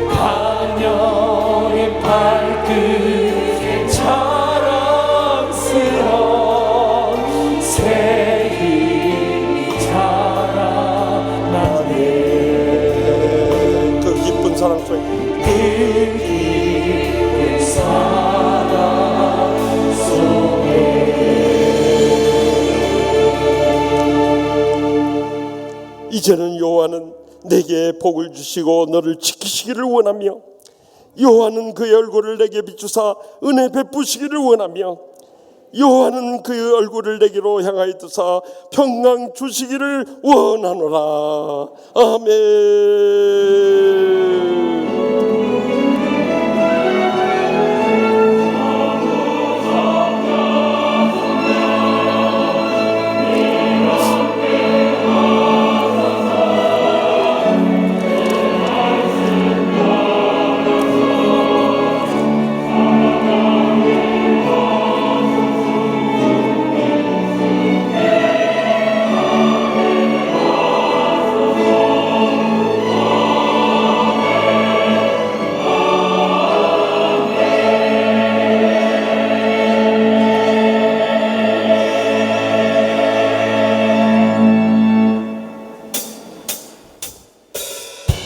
Speaker 3: 가녀린 발끝 자랑스러운 새 힘이 자라나네
Speaker 4: 그 기쁜 사랑 속에
Speaker 3: 그 깊은 사랑 속에
Speaker 4: 이제는 여호와는 내게 복을 주시고 너를 지키시기를 원하며 여호와는 그의 얼굴을 내게 비추사 은혜 베푸시기를 원하며 여호와는 그의 얼굴을 내게로 향하여 두사 평강 주시기를 원하노라. 아멘.